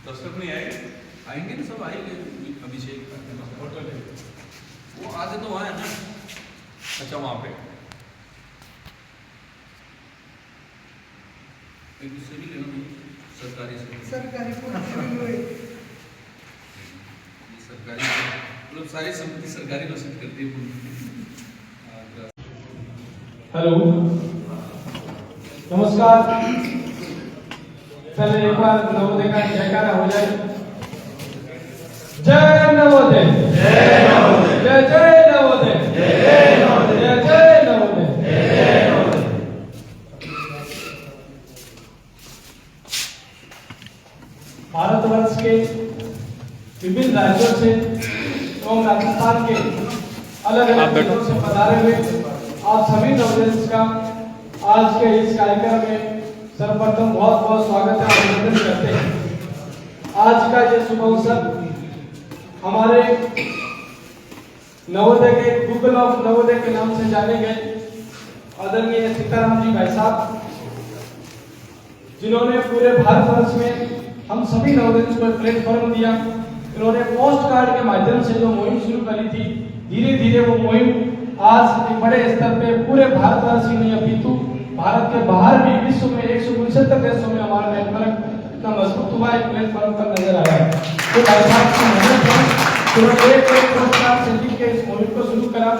दस्तक नहीं आएंगे? आएंगे ना, सब आएंगे। अभिषेक वो आते तो वहाँ है ना। अच्छा वहाँ पे एक दूसरे भी लेना, सरकारी से सरकारी सरकारी मतलब सारी संपत्ति सरकारी घोषित करती है। हेलो नमस्कार। पहले एक बार नवोदय का जयकारा हो जाए। जय नवोदय, जय नवोदय, जय जय नवोदय, जय नवोदय, जय जय नवोदय, जय नवोदय। भारतवर्ष के विभिन्न राज्यों से एवं राजस्थान के अलग अलग जिलों से पधारे हुए आप सभी नवोदय का आज के इस कार्यक्रम में सर्वप्रथम बहुत बहुत स्वागत है, अभिनंदन करते हैं। आज का ये शुभ अवसर हमारे नवोदय के गूगल ऑफ नवोदय के नाम से जाने गए आदरणीय सीताराम जी भाई साहब, जिन्होंने पूरे भारतवर्ष में हम सभी नवोदय को प्लेटफॉर्म दिया। इन्होंने पोस्ट कार्ड के माध्यम से जो मुहिम शुरू करी थी, धीरे धीरे वो मुहिम आज एक बड़े स्तर पे पूरे भारतवर्ष ही नहीं अपितु भारत के बाहर भी विश्व में 169 देशों में हमारा नेटवर्क इतना मजबूत हुआ है, प्लेटफॉर्म पर नजर आया है। तो भाई साहब की मेहनत है, उन्होंने एक प्रोग्राम से लिख के इस मुहिम को शुरू करा।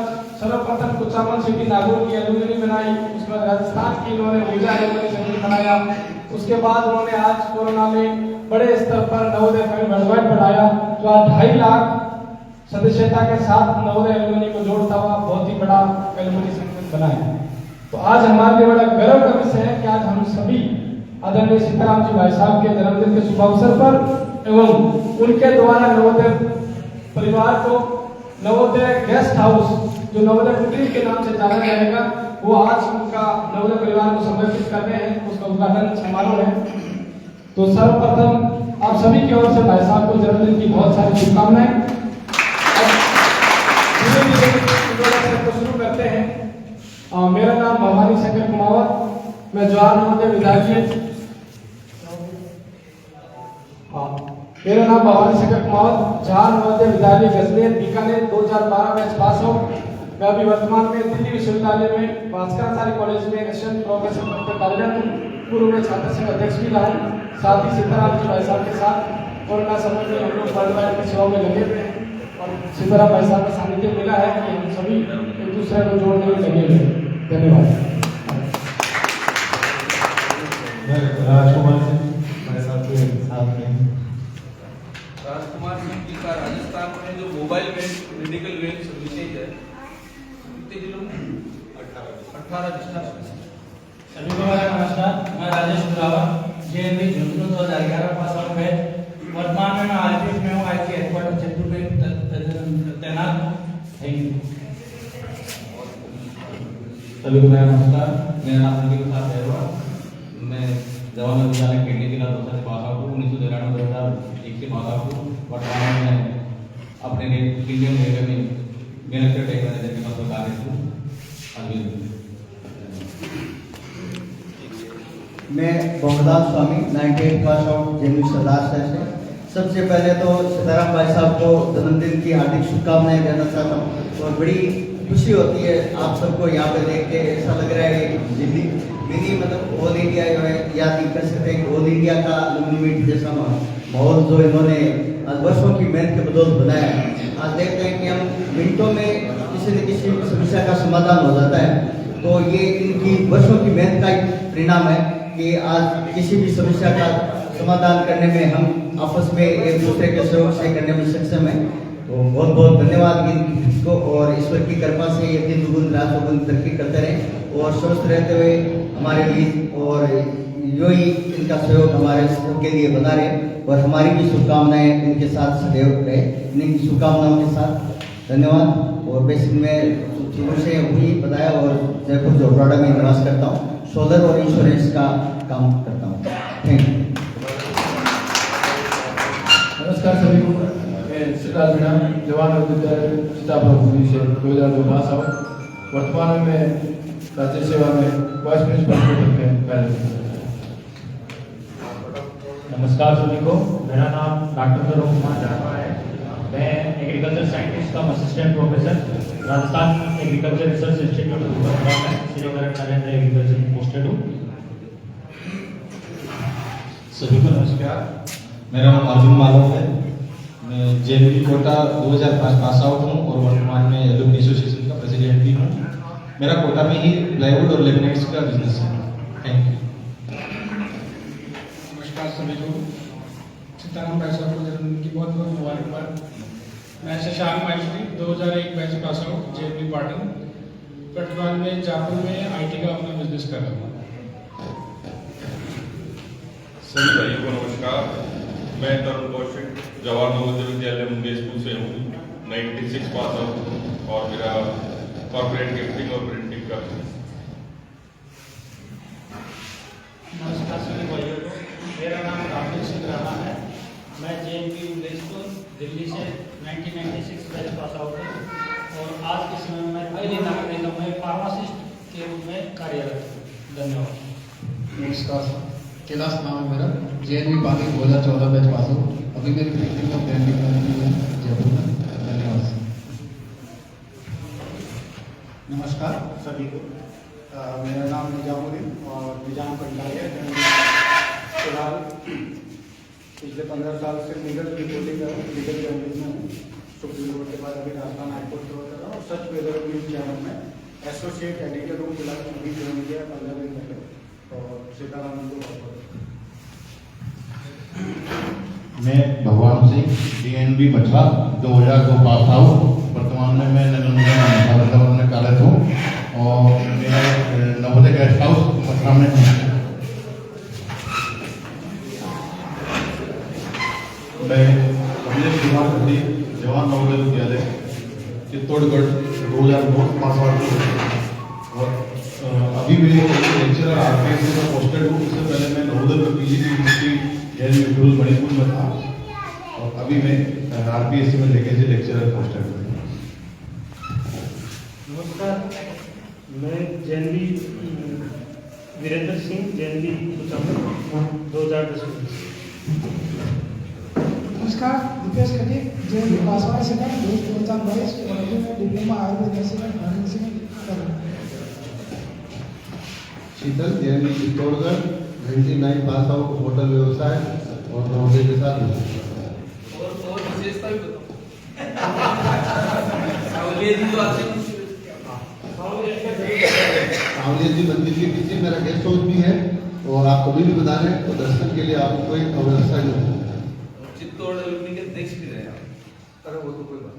सर्वप्रथम कुचामन सिटी नागौर की एल्यूमिनी बनाई, उसके बाद राजस्थान की इन्होंने ऊर्जा एल्यूमिनी सेंटर बनाया। उसके बाद उन्होंने आज कोरोना में बड़े स्तर पर नवोदय वर्ल्डवाइड बढ़ाया, जो आज 2.5 लाख सदस्यता के साथ नवोदय एल्यूमिनी को जोड़ता हुआ बहुत ही बड़ा एल्यूमिनी सेंटर बना है। तो आज हमारे लिए बड़ा गर्व का विषय है कि आज हम सभी आदरणीय सीताराम जी भाई साहब के जन्मदिन के शुभ अवसर पर एवं उनके द्वारा नवोदय परिवार को नवोदय गेस्ट हाउस जो नवोदय कुटीर के नाम से जाना जाएगा, वो आज उनका नवोदय परिवार को समर्पित कर रहे हैं। उसका उद्घाटन समारोह है। तो सर्वप्रथम आप सभी की ओर से भाई साहब को जन्मदिन की बहुत सारी शुभकामनाएं। शुरू करते हैं। मेरा नाम भवानी शंकर कुमावत, मैं जवाहर नवोदय विद्यालय मेरा नाम भवानी शंकर कुमावत, जवाहर नवोदय विद्यालय गजनेर बीकानेर 2012 बैच पास हो। मैं अभी वर्तमान में दिल्ली विश्वविद्यालय में भास्कराचार्य कॉलेज में असिस्टेंट प्रोफेसर पद पर कार्यरत हूँ। पूर्व में छात्र संघ अध्यक्ष भी रहा हूँ। साथ ही सीताराम जी भाई साहब के साथ कोरोना समय में हम लोग वर्ल्डवाइड की सेवा में लगे हुए हैं और सीताराम भाई साहब का सानिध्य मिला है कि हम सभी एक दूसरे को जोड़ने में लगे हुए हैं। धन्यवाद। राजकुमार सिंह जी का राजस्थान में जो mobile van medical van services है, कितने जिलों में? 18 डिस्ट्रिक्ट। सभी को मेरा नमस्कार। मैं Rajesh Gurava, JNV Jhunjhunu 2011 pass out है। वर्तमान में मैं आरपीएफ में हूँ, आईटी हेडक्वार्टर जयपुर में तैनात हूँ। Thank you. सभी को मेरा नमस्कार। मेरा नाम संदीप प्रसाद है। मैं जवाहर विद्यालय केंद्रीय जिला दौसा से पास आउट हूँ। 1993-2001 से पास आउट हूँ। वर्तमान में अपने इंडियन रेलवे में मैनेजर टेक मैनेजर के पद पर कार्यरत हूँ। मैं भोगदास स्वामी 98 पास आउट जेएनयू सरदार से। सबसे पहले तो सीताराम भाई साहब को जन्मदिन की हार्दिक शुभकामनाएं देना चाहता हूँ और बड़ी खुशी होती है आप सबको यहाँ पे देख के। ऐसा लग रहा है मिनी मतलब ऑल इंडिया जो है याद नहीं कर सकते कि ऑल इंडिया का मीट जैसा माहौल जो इन्होंने आज वर्षों की मेहनत के बदौलत बनाया है। आज देखते हैं कि हम मिनटों में किसी न किसी समस्या का समाधान हो जाता है। तो ये इनकी वर्षों की मेहनत का एक परिणाम है कि आज किसी भी समस्या का समाधान करने में हम आपस में एक दूसरे के सहयोग से करने में सक्षम है। तो बहुत बहुत धन्यवाद इनको और ईश्वर की कृपा से ये दिन दुगुन रात दुगुन तरक्की करते रहे और स्वस्थ रहते हुए हमारे लिए और यो ही इनका सहयोग हमारे सबके लिए बना रहे और हमारी भी शुभकामनाएं इनके साथ सदैव रहे। इनकी शुभकामनाओं के साथ धन्यवाद। और बेसिक में शुरू से वही बताया और जयपुर जोगराड़ा में निवास करता हूँ। सोलर और इंश्योरेंस का काम करता हूँ। Thank you. नमस्कार सभी को। मैं सिद्धार्थ मीणा जवान विद्यालय सीतापुर से 2002 पास आउट। वर्तमान में मैं राज्य सेवा में वाइस प्रिंसिपल के पद पे कार्यरत हूं। नमस्कार सभी को, मेरा नाम डॉक्टर तरुण कुमार जारवा है। मैं agriculture scientist cum assistant professor Rajasthan agriculture research institute Bhopal में श्रीनगर नरेंद्र एग्रीकल्चर में पोस्टेड हूँ। सभी को नमस्कार, मेरा नाम अर्जुन माधव है। मैं जेएनवी कोटा 2005 पास आउट हूँ और वर्तमान में एलुमनी एसोसिएशन का प्रेसिडेंट भी हूँ। मेरा कोटा में ही प्लाईवुड और लेमिनेट्स का बिजनेस है। Thank you. नमस्कार सभी को, सीताराम भाई साहब को जन्मदिन की बहुत बहुत मुबारकबाद। मैं शशांक माहेश्वरी 2001 बैच पास आउट जेएनवी पाटन। वर्तमान में जापुर में आईटी का अपना बिजनेस कर रहा हूँ। सभी भाइयों को नमस्कार, मैं तरुण कौशिक जवाहर नवोदय विद्यालय मुंगेर स्कूल से हूँ, 96 पास आउट और मेरा कॉर्पोरेट गिफ्टिंग और प्रिंटिंग का बिजनेस। नमस्कार सभी भाइयों को, मेरा नाम राकेश सिंह राणा है। मैं जेएनवी मुंगेरपुर दिल्ली से 1996 बैच पास आउट हूँ और आज के समय में पहली नागरिक में फार्मासिस्ट के रूप में कार्यरत हूँ। धन्यवाद। नमस्कार सर, कैलाश नाम है मेरा, जेएनवी पानी 2014 बैच पास आउट। अभी मेरी प्रिंटिंग और ब्रांडिंग करनी है जयपुर में। धन्यवाद सर। नमस्कार सभी को, मेरा नाम निजामुद्दीन और निजाम कंडारी है। फिलहाल पिछले 15 साल से लीगल रिपोर्टिंग कर रहा हूँ, लीगल जर्नलिस्ट में हूँ। सुप्रीम कोर्ट के बाद अभी राजस्थान हाईकोर्ट से कर रहा हूँ और सच वेदर न्यूज चैनल में एसोसिएट एडिटर हूँ। फिलहाल अभी ज्वाइन किया 15 दिन पहले। और सीताराम को मैं भगवान सिंह डीएनबी मछुआ 2002 पास आउट। वर्तमान में मैं नगर निगम वातावरण में कार्यरत हूँ और मेरा नवोदय गेस्ट हाउस मथुरा में है। मैं अभिषेक कुमार खत्री जवान नवोदय विद्यालय चित्तौड़गढ़ 2002 पास आउट और अभी मैं लेक्चरर आरपीएस में पोस्टेड हूँ। इससे पहले मैं नवोदय में पीजी यूनिवर्सिटी जेएनवी मणिपुर में था और अभी मैं आरपीएस में लेके लेक्चरर पोस्टेड हूँ। नमस्कार, मैं जेएनवी वीरेंद्र सिंह जेएनवी 2010। नमस्कार, Deepesh Khatik JNV pass out second 2022 और अभी मैं diploma Ayurveda nursing and pharmacy में कर रहा हूँ। Sheetal JNV Chittorgarh 99 pass out hotel व्यवसाय और नवोदय के साथ और विशेषता भी बताओ। सावलिया जी तो आते हैं। सावलिया जी मंदिर के पीछे मेरा गेस्ट हाउस भी है और आप कभी भी बता रहे तो दर्शन के लिए आपको कोई व्यवस्था नहीं है। चित्तौड़ एलुमनी के देख भी रहे हैं। अरे वो तो कोई बात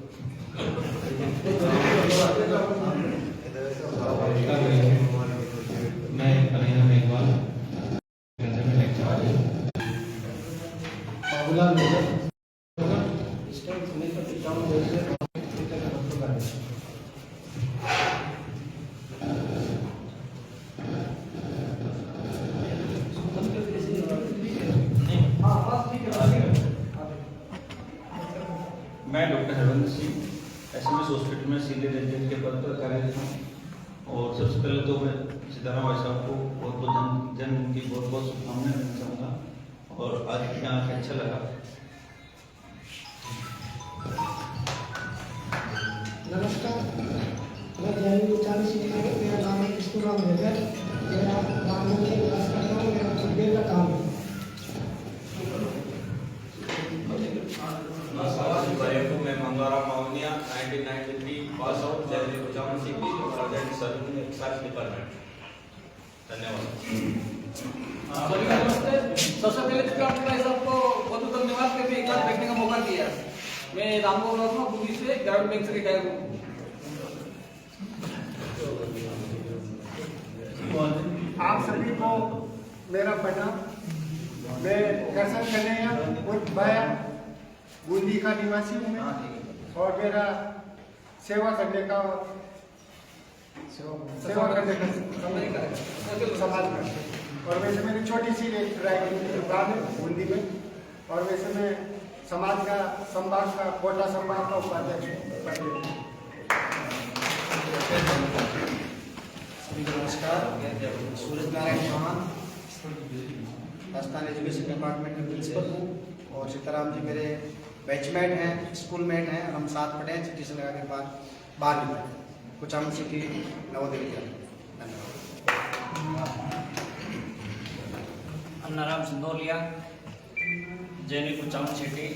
मैं कन्हैया मेघवाल मैं doctor Harvinder Singh SMS hospital में सीनियर रेजिडेंट के पद पर कार्यरत हूँ और सबसे पहले तो मैं सीताराम भाई साहब को बहुत बहुत जन्मदिन की बहुत बहुत शुभकामनाएं देना चाहूँगा और आज यहाँ आके अच्छा लगा। नमस्कार, मैं जेएनवी 40 से मेरा नाम है कृष्णराम वेगर। मेरा मानव में क्लास करता हूँ, मेरा फुटबॉल का काम है। मैं Mangalaram Mavaniya 1993 pass out JNV Pachawan CP और सर्विंग एक्साइज डिपार्टमेंट। धन्यवाद। सभी को नमस्ते। सबसे पहले चित्रांश भाई साहब को बहुत बहुत धन्यवाद कि एक बार देखने का मौका दिया। मैं रामगोपाल वर्मा बुद्धि से ग्रामीण बैंक से रिटायर हूँ। आप सभी को मेरा प्रणाम। मैं दर्शन कन्हैया उर्फ भाया बूंदी का निवासी हूँ मैं और मेरा सेवा करने का समाज में। और वैसे मेरी छोटी सी एक ड्राइविंग की दुकान है बूंदी में और वैसे मैं समाज का संभाग का कोटा संभाग का उपाध्यक्ष हूँ। नमस्कार, सूरज नारायण चौहान, राजस्थान एजुकेशन डिपार्टमेंट में प्रिंसिपल हूँ और सीताराम जी मेरे बैचमेट हैं, स्कूलमेट हैं। हम साथ पढ़े हैं सिटी से लगा के बाद 12वीं में कुचामन सिटी नवोदय विद्यालय। अन्नाराम सिंदोलिया, जेनी कुचामन सिटी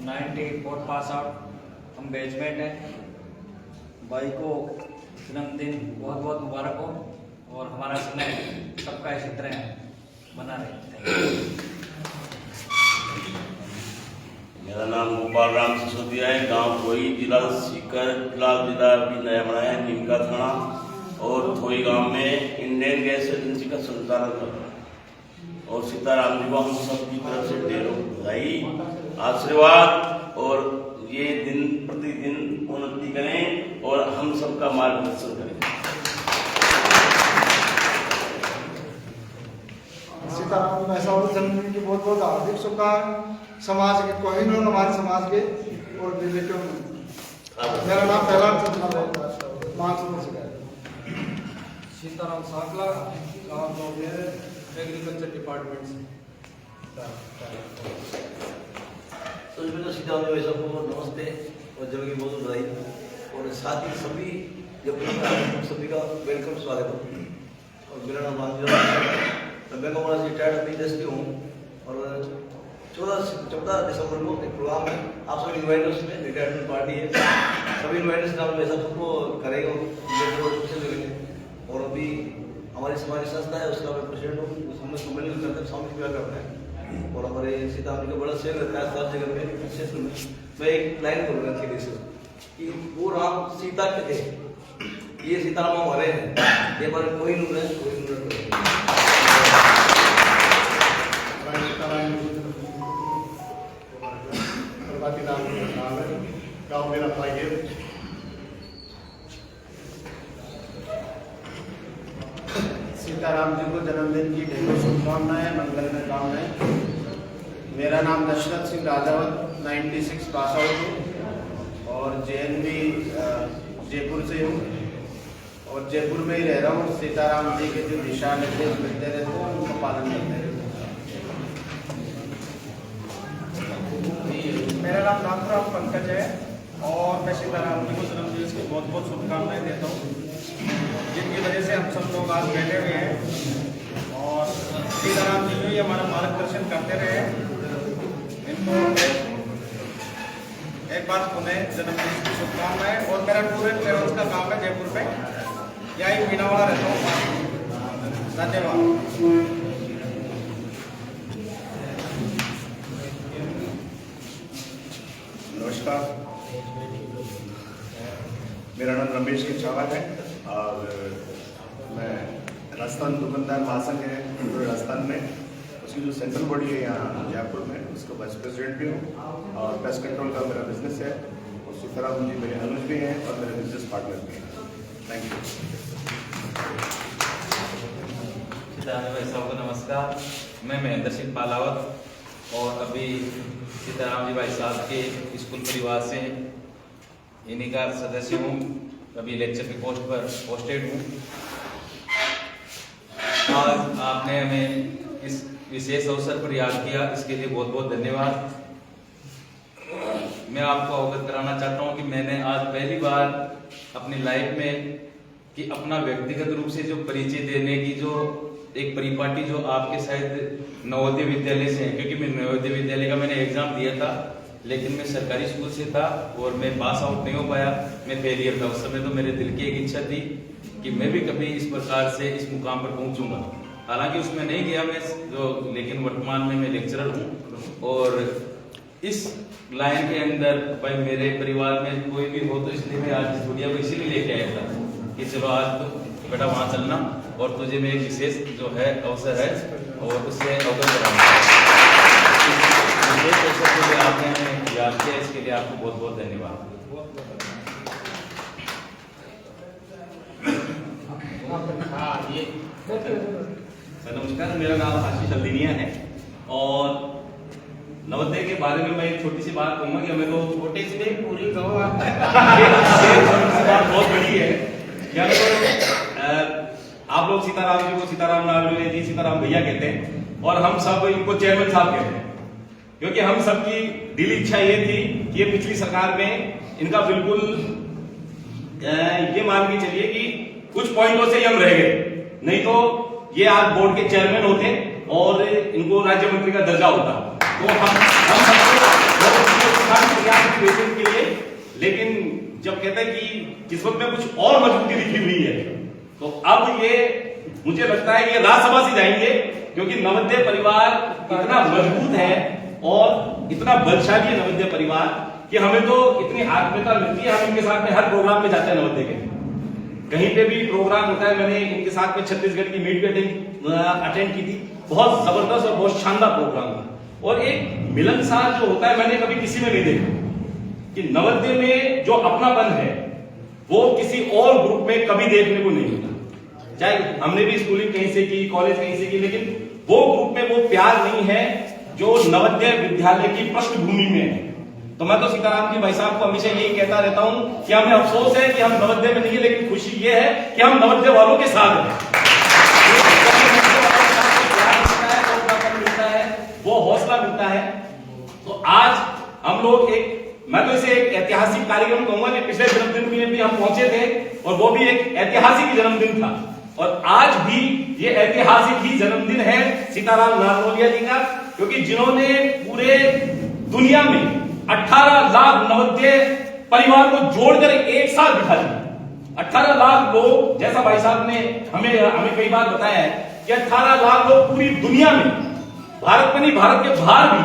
94 पास आउट। हम बैचमेट हैं। भाई को जन्मदिन बहुत बहुत मुबारक हो और हमारा समय सबका इसी तरह बना रहे। मेरा नाम गोपाल राम सिसोदिया है। गांव कोई, जिला सीकर, फिलहाल जिला अभी नया बनाया है, नीमका थाना, और थोई गांव में इंडियन गैस एजेंसी का संचालन कर। और सीताराम जी को हम सबकी तरफ से ढेरों बधाई, आशीर्वाद, और ये दिन प्रतिदिन उन्नति करें और हम सबका मार्गदर्शन करें। सीताराम जी ऐसा जन्मदिन की बहुत बहुत हार्दिक शुभकामनाएं। समाज के कोई लोग हमारे समाज के और रिलेटिव में। मेरा नाम प्रहलाद चंद्र मानसूर से। सीताराम साकला, गाँव में एग्रीकल्चर डिपार्टमेंट से। तो सीताराम जी सबको नमस्ते और जब की बहुत बधाई, और साथ ही सभी सभी का वेलकम स्वागत हो। और मेरा नाम मैं कमरा रिटायर्ड पीएचडी हूँ, और 14 दिसंबर को एक प्रोग्राम है, आप सभी इन्वाइटर्स में रिटायरमेंट पार्टी है, सभी इन्वाइटर्स नाम में सबको करेगा और अभी हमारी समाज संस्था है उसका मैं प्रेसिडेंट हूँ, उसमें सम्मेलन करते हैं, स्वामी विवाह करते हैं, और हमारे सीताराम जी का बड़ा सेव रहता है सब जगह में क्षेत्र में। मैं एक लाइन बोलूँगा खेली से कि वो राम सीता के थे, ये सीताराम हमारे हैं, ये हमारे कोई नूर है, कोई नूर गाँव मेरा भाई है। सीताराम जी को जन्मदिन की ढेरों शुभकामनाएं, मंगलमय कामनाएं। मेरा नाम दशरथ सिंह राजावत, 96 पास आउट हूँ और जेएनवी जयपुर से हूँ, और जयपुर में ही रह रहा हूँ। सीताराम जी के जो दिशा निर्देश मिलते रहते हैं उनका पालन करते रहते हैं। मेरा नाम नाथराम पंकज है और मैं सीताराम जी को जन्मदिन की बहुत बहुत शुभकामनाएं देता हूँ, जिनकी वजह से हम सब लोग आज बैठे हुए हैं। और सीताराम जी जो ही हमारा मार्गदर्शन करते रहे, इनको एक बार पुनः जन्मदिन की शुभकामनाएं। और मेरा टूर एंड ट्रेवल्स का काम है जयपुर में, यही मीनावाड़ा रहता हूँ। धन्यवाद। नमस्कार, मेरा नाम रमेश के चावल है और मैं राजस्थान दुकानदार महासंघ है पूरे राजस्थान में, उसकी जो सेंट्रल बॉडी है यहाँ जयपुर में, उसका वाइस प्रेसिडेंट भी हूँ और पेस्ट कंट्रोल का मेरा बिजनेस है। और सीताराम जी मेरे अनुज भी हैं और मेरे बिजनेस पार्टनर भी हैं। Thank you. सीताराम भाई साहब को नमस्कार। मैं महेंद्र सिंह पालावत और अभी सीताराम जी भाई साहब के स्कूल परिवार से इन्हीं का सदस्य हूँ। अभी लेक्चर की पोस्ट पर पोस्टेड हूँ। आज आपने हमें इस विशेष अवसर पर याद किया, इसके लिए बहुत बहुत धन्यवाद। मैं आपको अवगत कराना चाहता हूँ कि मैंने आज पहली बार अपनी लाइफ में कि अपना व्यक्तिगत रूप से जो परिचय देने की जो एक परिपाटी जो आपके शायद नवोदय विद्यालय से है, क्योंकि मैं नवोदय विद्यालय का मैंने एग्जाम दिया था, लेकिन मैं सरकारी स्कूल से था और मैं पास आउट नहीं हो पाया, मैं फेलियर था। उस समय तो मेरे दिल की एक इच्छा थी कि मैं भी कभी इस प्रकार से इस मुकाम पर पहुंचूंगा। हालांकि उसमें नहीं गया मैं जो, लेकिन वर्तमान में मैं लेक्चरर हूँ। और इस लाइन के अंदर भाई मेरे परिवार में कोई भी हो, तो इसलिए मैं आज इस दुनिया को इसीलिए लेके आया था कि चलो आज तो बेटा वहाँ चलना और तुझे में एक विशेष जो है अवसर है और उससे अवगत कराना। विशेष अवसर के लिए आपने हमें याद किया, इसके लिए आपको बहुत बहुत धन्यवाद। नमस्कार, मेरा नाम आशीष हल्दीनिया है और नवोदय के बारे में मैं एक छोटी सी बात कहूंगा कि हमें तो छोटी सी नहीं पूरी कहो आप। बात बहुत बड़ी है कि हमें तो आप लोग सीताराम जी को सीताराम नागरे जी सीताराम भैया कहते हैं और हम सब इनको चेयरमैन साहब कहते हैं, क्योंकि हम सबकी दिली इच्छा ये थी कि ये पिछली सरकार में इनका बिल्कुल ये मान के चलिए कि कुछ पॉइंटों से हम रह गए, नहीं तो ये आज बोर्ड के चेयरमैन होते और इनको राज्य मंत्री का दर्जा होता। तो हम सबको के लिए, लेकिन जब कहते हैं कि किस्मत में कुछ और मजबूती लिखी हुई है, तो अब ये मुझे लगता है कि राज्यसभा से जाएंगे, क्योंकि नवोदय परिवार इतना मजबूत है और इतना बलशाली है नवोदय परिवार कि हमें तो इतनी आत्मीयता मिलती है। हम इनके साथ में हर प्रोग्राम में जाते हैं, नवोदय के कहीं पे भी प्रोग्राम होता है, मैंने इनके साथ में छत्तीसगढ़ की मीट अटेंड की थी, बहुत जबरदस्त और बहुत शानदार प्रोग्राम था। और एक मिलनसार जो होता है मैंने कभी किसी में नहीं देखा कि नवोदय में जो अपनापन है वो किसी और ग्रुप में कभी देखने को नहीं मिला। चाहे हमने भी स्कूलिंग कहीं से की, कॉलेज कहीं से की, लेकिन वो ग्रुप में वो प्यार नहीं है जो नवोदय विद्यालय की पृष्ठभूमि में है। तो मैं तो सीताराम जी भाई साहब को हमेशा यही कहता रहता हूं कि हमें अफसोस है कि हम नवोदय में नहीं है, लेकिन खुशी ये है कि हम नवोदय वालों के साथ हैं। मिलता है, वो हौसला मिलता है। तो आज हम लोग मैं तो इसे एक ऐतिहासिक कार्यक्रम कहूंगा कि पिछले जन्मदिन में भी हम पहुंचे थे और वो भी एक ऐतिहासिक जन्मदिन था, और आज भी ये ऐतिहासिक ही जन्मदिन है सीताराम नारनौलिया जी का, क्योंकि जिन्होंने पूरे दुनिया में 18 लाख नवोदय परिवार को जोड़कर एक साथ बिठा दिया। 18 लाख लोग, जैसा भाई साहब ने हमें कई बार बताया है कि 18 लाख लोग पूरी दुनिया में, भारत में नहीं भारत के बाहर भी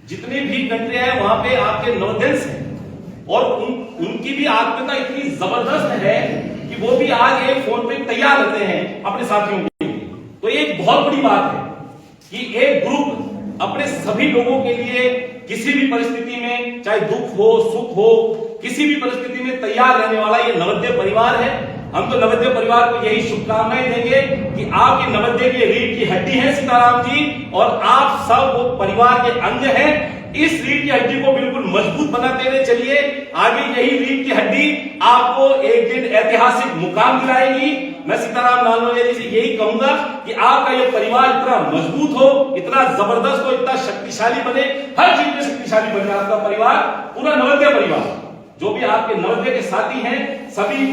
जितनी भी कंट्री है वहां पे आपके नवोदयस हैं, और उनकी भी आत्मीयता इतनी जबरदस्त है कि वो भी आज एक फोन पे तैयार रहते हैं अपने साथियों के लिए। तो एक बहुत बड़ी बात है कि एक ग्रुप अपने सभी लोगों के लिए किसी भी परिस्थिति में, चाहे दुख हो सुख हो, किसी भी परिस्थिति में तैयार रहने वाला ये नवोदय परिवार है। हम तो नवोदय परिवार को यही शुभकामनाएं देंगे कि आपकी नवोदय की रीढ़ की हड्डी है सीताराम जी, और आप सब वो परिवार के अंग हैं। इस रीढ़ की हड्डी को बिल्कुल मजबूत बनाते हुए चलिए, आगे यही रीढ़ की हड्डी आपको एक दिन ऐतिहासिक मुकाम दिलाएगी। मैं सीताराम नारनौलिया जी से यही कहूंगा कि आपका ये परिवार इतना मजबूत हो, इतना जबरदस्त हो, इतना शक्तिशाली बने, हर चीज में शक्तिशाली बने आपका परिवार, पूरा नवोदय परिवार। जो भी आपके नवोदय के साथी हैं सभी,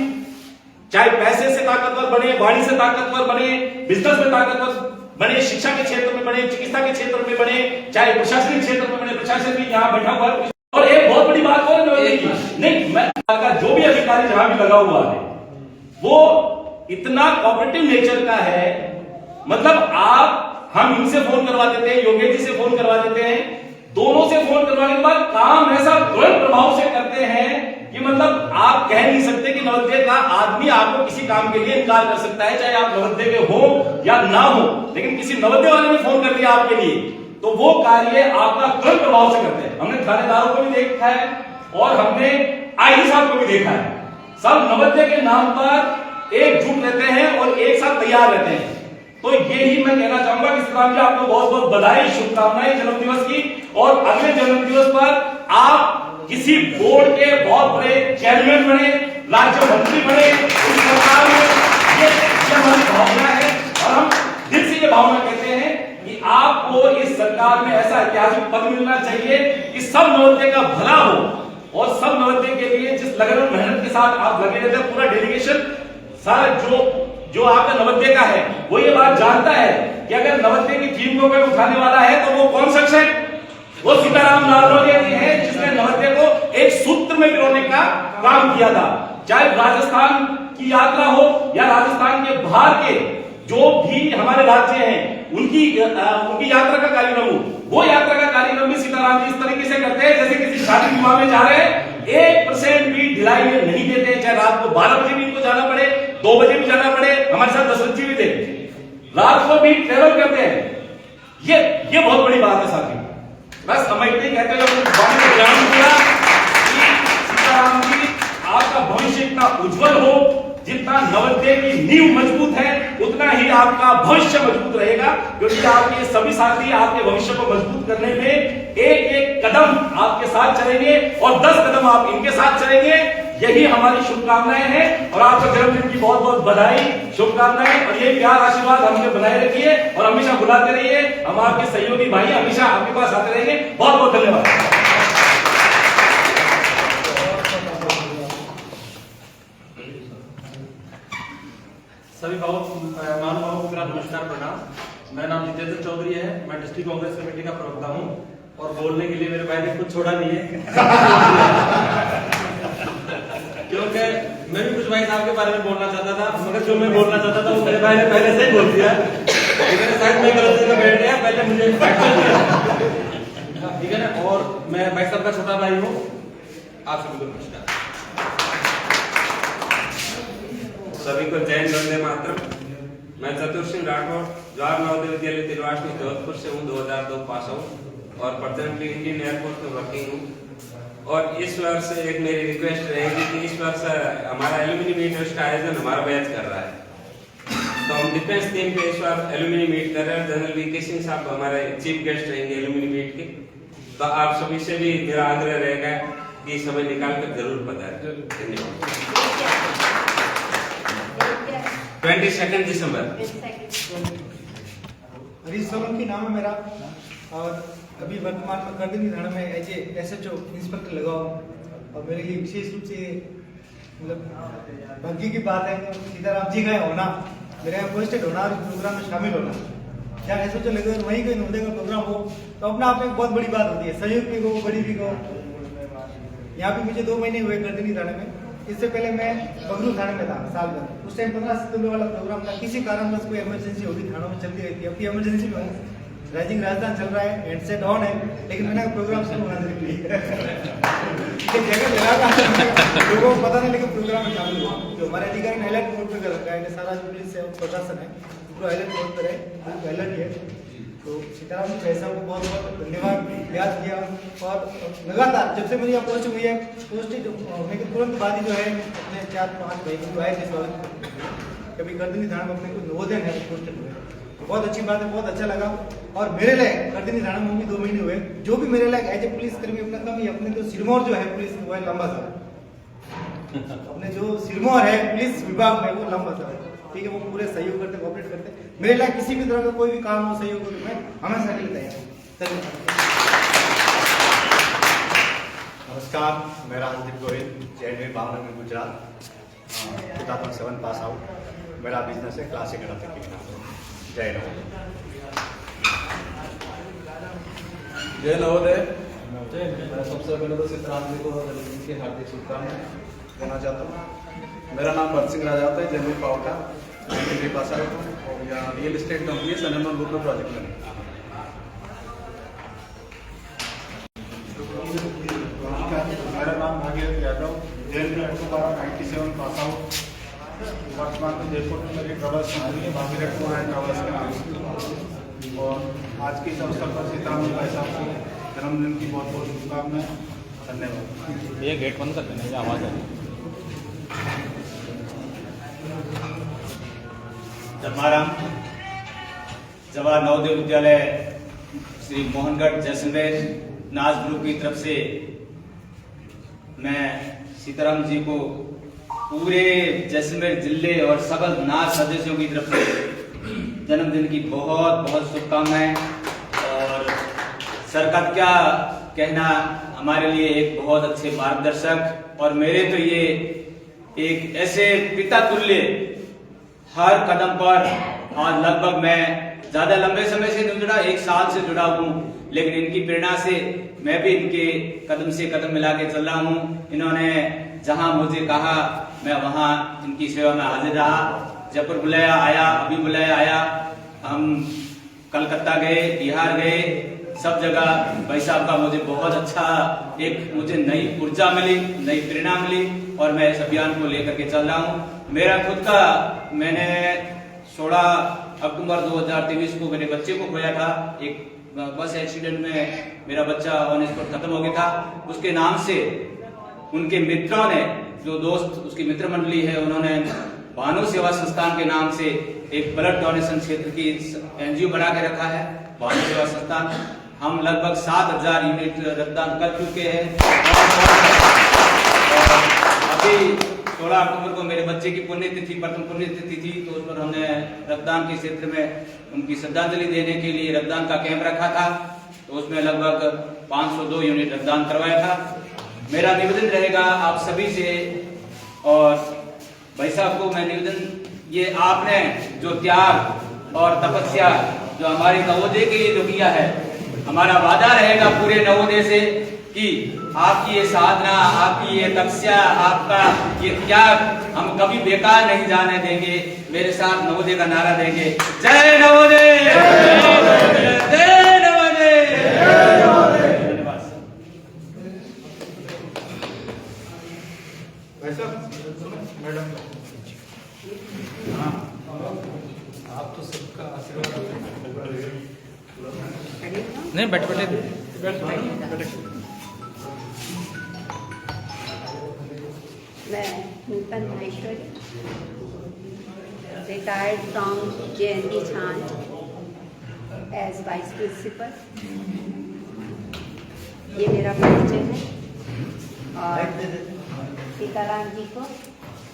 चाहे पैसे से ताकतवर बने, वाणी से ताकतवर बने, बिजनेस में ताकतवर बने, शिक्षा के क्षेत्र में बने, चिकित्सा के क्षेत्र में बने, चाहे प्रशासनिक क्षेत्र में बने, प्रशासन भी यहाँ बैठा हुआ है। और एक बहुत बड़ी बात और नहीं, मैं जो भी अधिकारी जहां भी लगा हुआ है वो इतना कोऑपरेटिव नेचर का है, मतलब हम इनसे फोन करवा देते हैं, योगेश जी से फोन करवा देते हैं, दोनों से फोन करवाने के बाद काम ऐसा तुरंत प्रभाव से करते हैं कि मतलब आप कह नहीं सकते कि नवोदय का आदमी आपको किसी काम के लिए इनकार कर सकता है, चाहे आप नवोदय के हो या ना हो, लेकिन किसी नवोदय वाले ने फोन कर दिया आपके लिए तो वो कार्य आपका तुरंत प्रभाव से करते हैं। हमने थानेदारों को भी देखा है और हमने आईजी साहब को भी देखा है, सब नवोदय के नाम पर एकजुट रहते हैं और एक साथ तैयार रहते हैं। तो यही मैं कहना चाहूंगा कि सीताराम जी आपको बहुत बहुत बधाई, शुभकामनाएं जन्मदिवस की, और अगले जन्मदिवस पर आप किसी बोर्ड के बहुत बड़े चेयरमैन बने, राज्य मंत्री बने, उस सरकार में ये हमारी भावना है और हम दिल से ये भावना कहते हैं कि आपको इस सरकार में ऐसा ऐतिहासिक पद मिलना चाहिए कि सब नवोदय का भला हो और सब नवोदय के लिए जिस लगन और मेहनत के साथ आप लगे रहते हैं, पूरा डेलीगेशन सारा जो आपका नवोदय का है वो ये बात जानता है कि अगर नवोदय की टीम को कोई उठाने वाला है तो वो कौन शख्स है, वो सीताराम नारनौलिया जी हैं, जिसने नवोदय को एक सूत्र में पिरोने का काम किया था। चाहे राजस्थान की यात्रा हो या राजस्थान के बाहर के जो भी हमारे राज्य हैं उनकी यात्रा का कार्यक्रम हो, वो यात्रा का कार्यक्रम भी सीताराम जी इस तरीके से करते हैं जैसे किसी शादी विवाह में जा रहे हैं, 1% भी ढिलाई में नहीं देते, चाहे रात को 12 बजे भी इनको जाना पड़े, 2 बजे भी जाना पड़े, हमारे साथ दशरथ जी भी थे, रात को भी ट्रेवल करते हैं। ये बहुत बड़ी बात है साथियों। बस हम इतने कहते हैं सीताराम जी आपका भविष्य इतना उज्जवल हो जितना नवोदय की नींव मजबूत है उतना ही आपका भविष्य मजबूत रहेगा, क्योंकि आपके सभी साथी आपके भविष्य को मजबूत करने में एक एक कदम आपके साथ चलेंगे और 10 कदम आप इनके साथ चलेंगे। यही हमारी शुभकामनाएं हैं और आपका जन्मदिन की बहुत बहुत बधाई, शुभकामनाएं, और ये प्यार आशीर्वाद हमसे बनाए रखिए और हमेशा बुलाते रहिए। हम आपके सहयोगी भाई हमेशा आपके पास आते रहेंगे। बहुत बहुत धन्यवाद। सभी महानुभावों को मेरा नमस्कार प्रणाम। मेरा नाम जितेंद्र चौधरी है, मैं डिस्ट्रिक्ट कांग्रेस कमेटी का प्रवक्ता हूँ और बोलने के लिए मेरे भाई ने कुछ छोड़ा नहीं है क्योंकि मैं भी कुछ भाई साहब के बारे में बोलना चाहता था, मगर जो मैं बोलना चाहता था वो मेरे भाई ने पहले से ही बोल दिया। लेकिन शायद मैं गलत जगह बैठ गया, पहले मुझे एक्शन दिया, ठीक है ना। और मैं भाई साहब का छोटा भाई हूँ। आप सभी को नमस्कार। सभी को जय वंदे मातरम। मैं चतुर सिंह राठौर जवाहर नवोदय विद्यालय तिलवासनी जोधपुर से हूँ, 2002 पास आउट और प्रेजेंटली इंडियन एयरफोर्स में वर्किंग हूँ। और इस वर्ष एक मेरी रिक्वेस्ट रहेगी कि इस वर्ष हमारा एल्यूमिनी मीट का आयोजन हमारा बैच कर रहा है, तो हम डिफेंस टीम पे इस बार एल्यूमिनी मीट कर रहे हैं। जनरल वीके सिंह साहब हमारे चीफ गेस्ट रहेंगे एल्यूमिनी मीट के, तो आप सभी से भी मेरा आग्रह रहेगा कि समय निकाल कर जरूर पधारें। धन्यवाद। 22 दिसंबर। हरीश सोलंकी नाम है मेरा और अभी वर्तमान में गर्दनी थाना में एज SHO इंस्पेक्टर लगा हूँ। और मेरे लिए विशेष रूप से मतलब भाग्य की बात है सीताराम जी का होना, मेरे यहाँ पोस्टेड होना और प्रोग्राम में शामिल होना। जहाँ SHO लगे और वहीं कोई नवोदय का प्रोग्राम हो तो अपना आप में बहुत बड़ी बात होती है, सहयोग भी हो बड़ी भी हो। यहाँ भी मुझे 2 महीने हुए गर्दनी थाने में। इससे पहले मैं बगरू थाने में था साल भर। उस टाइम 15 सितंबर वाला प्रोग्राम था, किसी कारणवश कोई इमरजेंसी होगी थानों में चलती रहती है। अभी इमरजेंसी में हूँ, राइजिंग राजस्थान चल रहा है, हैंडसेट ऑन है, लेकिन मैंने प्रोग्राम शुरू होना जरूरी है। जगह लगा लोगों को पता नहीं, लेकिन प्रोग्राम में शामिल हुआ। जो हमारे अधिकारी ने अलर्ट मोड पे कर रखा है, सारा जो पुलिस है प्रशासन है पूरा अलर्ट मोड पर है, अलर्ट है। तो सीताराम जी साहब को बहुत बहुत धन्यवाद याद किया। और लगातार जब से मुझे यहाँ पोस्ट हुई है, पोस्टेड होने के तुरंत बाद ही जो है अपने 4-5 भाई जो आए थे स्वागत, कभी गर्दनी थाना में अपने को नवोदय है पोस्टेड हुए, बहुत अच्छी बात है, बहुत अच्छा लगा। और मेरे लायक गर्दनी थाना में भी 2 महीने हुए, जो भी मेरे लायक एज ए पुलिस कर्मी अपना कम ही अपने तो सिरमौर जो है पुलिस वो है लंबा सा, अपने जो सिरमौर है पुलिस विभाग में वो लंबा सा है, ठीक है। वो पूरे सहयोग करते, कोऑपरेट करते। मेरे लायक किसी भी तरह का कोई भी काम हो सहयोग हो तो मैं हमेशा के लिए तैयार हूँ। नमस्कार, मैं Rajdeep Gohil, JNV Bhavnagar Gujarat, 2007 pass out. मेरा बिजनेस है क्लासिक एरोटिक। जय नवोदय। जय नवोदय। मैं सबसे पहले तो सीताराम जी को जन्मदिन की हार्दिक शुभकामनाएं देना चाहता हूँ। मेरा नाम भरत सिंह राजावत है, general Pawta, degree pass out हूँ और यहाँ रियल एस्टेट कंपनी है सनमन ग्रुप में प्रोजेक्ट में। मेरा नाम Bhagirath Yadav, JNV 97 pass out. वर्तमान में जयपुर में मेरी ट्रेवल्स कंपनी है भागीरथ ट्रेवल्स के नाम से। और आज के इस अवसर पर सीताराम जी भाई साहब को जन्मदिन की बहुत बहुत शुभकामनाएं। धन्यवाद। ये गेट बंद कर देना, आवाज़ आ रही। धर्माराम जवाहर नवोदय विद्यालय श्री मोहनगढ़ जैसलमेर नाज ग्रुप की तरफ से मैं सीताराम जी को पूरे जैसलमेर जिले और सकल नाज सदस्यों की तरफ से जन्मदिन की बहुत बहुत शुभकामनाएं। और सर का क्या कहना, हमारे लिए एक बहुत अच्छे मार्गदर्शक और मेरे तो ये एक ऐसे पिता तुल्य, हर कदम पर। आज लगभग मैं ज्यादा लंबे समय से नहीं जुड़ा, 1 साल से जुड़ा हूँ, लेकिन इनकी प्रेरणा से मैं भी इनके कदम से कदम मिला के चल रहा हूँ। इन्होंने जहाँ मुझे कहा मैं वहाँ इनकी सेवा में हाजिर रहा। जयपुर बुलाया आया, अभी बुलाया आया, हम कलकत्ता गए, बिहार गए, सब जगह भाई साहब का मुझे बहुत अच्छा एक मुझे नई ऊर्जा मिली, नई प्रेरणा मिली और मैं इस अभियान को लेकर के चल रहा हूँ। मेरा खुद का, मैंने 16 अक्टूबर 2023 को मेरे बच्चे को खोया था। एक बस एक्सीडेंट में मेरा बच्चा ऑन स्पॉट खत्म हो गया था। उसके नाम से उनके मित्रों ने, जो दोस्त उसकी मित्र मंडली है, उन्होंने भानु सेवा संस्थान के नाम से एक ब्लड डोनेशन क्षेत्र की एनजीओ बना के रखा है, भानु सेवा संस्थान। हम लगभग 7000 यूनिट रक्तदान कर चुके हैं और अभी 16 अक्टूबर को मेरे बच्चे की पुण्यतिथि, प्रथम पुण्यतिथि थी, तो उस पर हमने रक्तदान के क्षेत्र में उनकी श्रद्धांजलि देने के लिए रक्तदान का कैंप रखा था। तो उसमें लगभग 502 यूनिट रक्तदान करवाया था। मेरा निवेदन रहेगा आप सभी से, और भाई साहब को मैं निवेदन, ये आपने जो त्याग और तपस्या जो हमारे नवोदय के लिए जो किया है, हमारा वादा रहेगा पूरे नवोदय से कि आपकी ये साधना, आपकी ये तपस्या, आपका ये त्याग हम कभी बेकार नहीं जाने देंगे। मेरे साथ नवोदय का नारा देंगे, जय नवोदय, जय नवोदय। धन्यवाद। मैडम, आप तो सबका आशीर्वाद नहीं, बैठ मैं नूतन माहेश्वरी, रिटायर्ड फ्रॉम JNV छान एज वाइस प्रिंसिपल। ये मेरा परिचय है। और सीताराम जी को,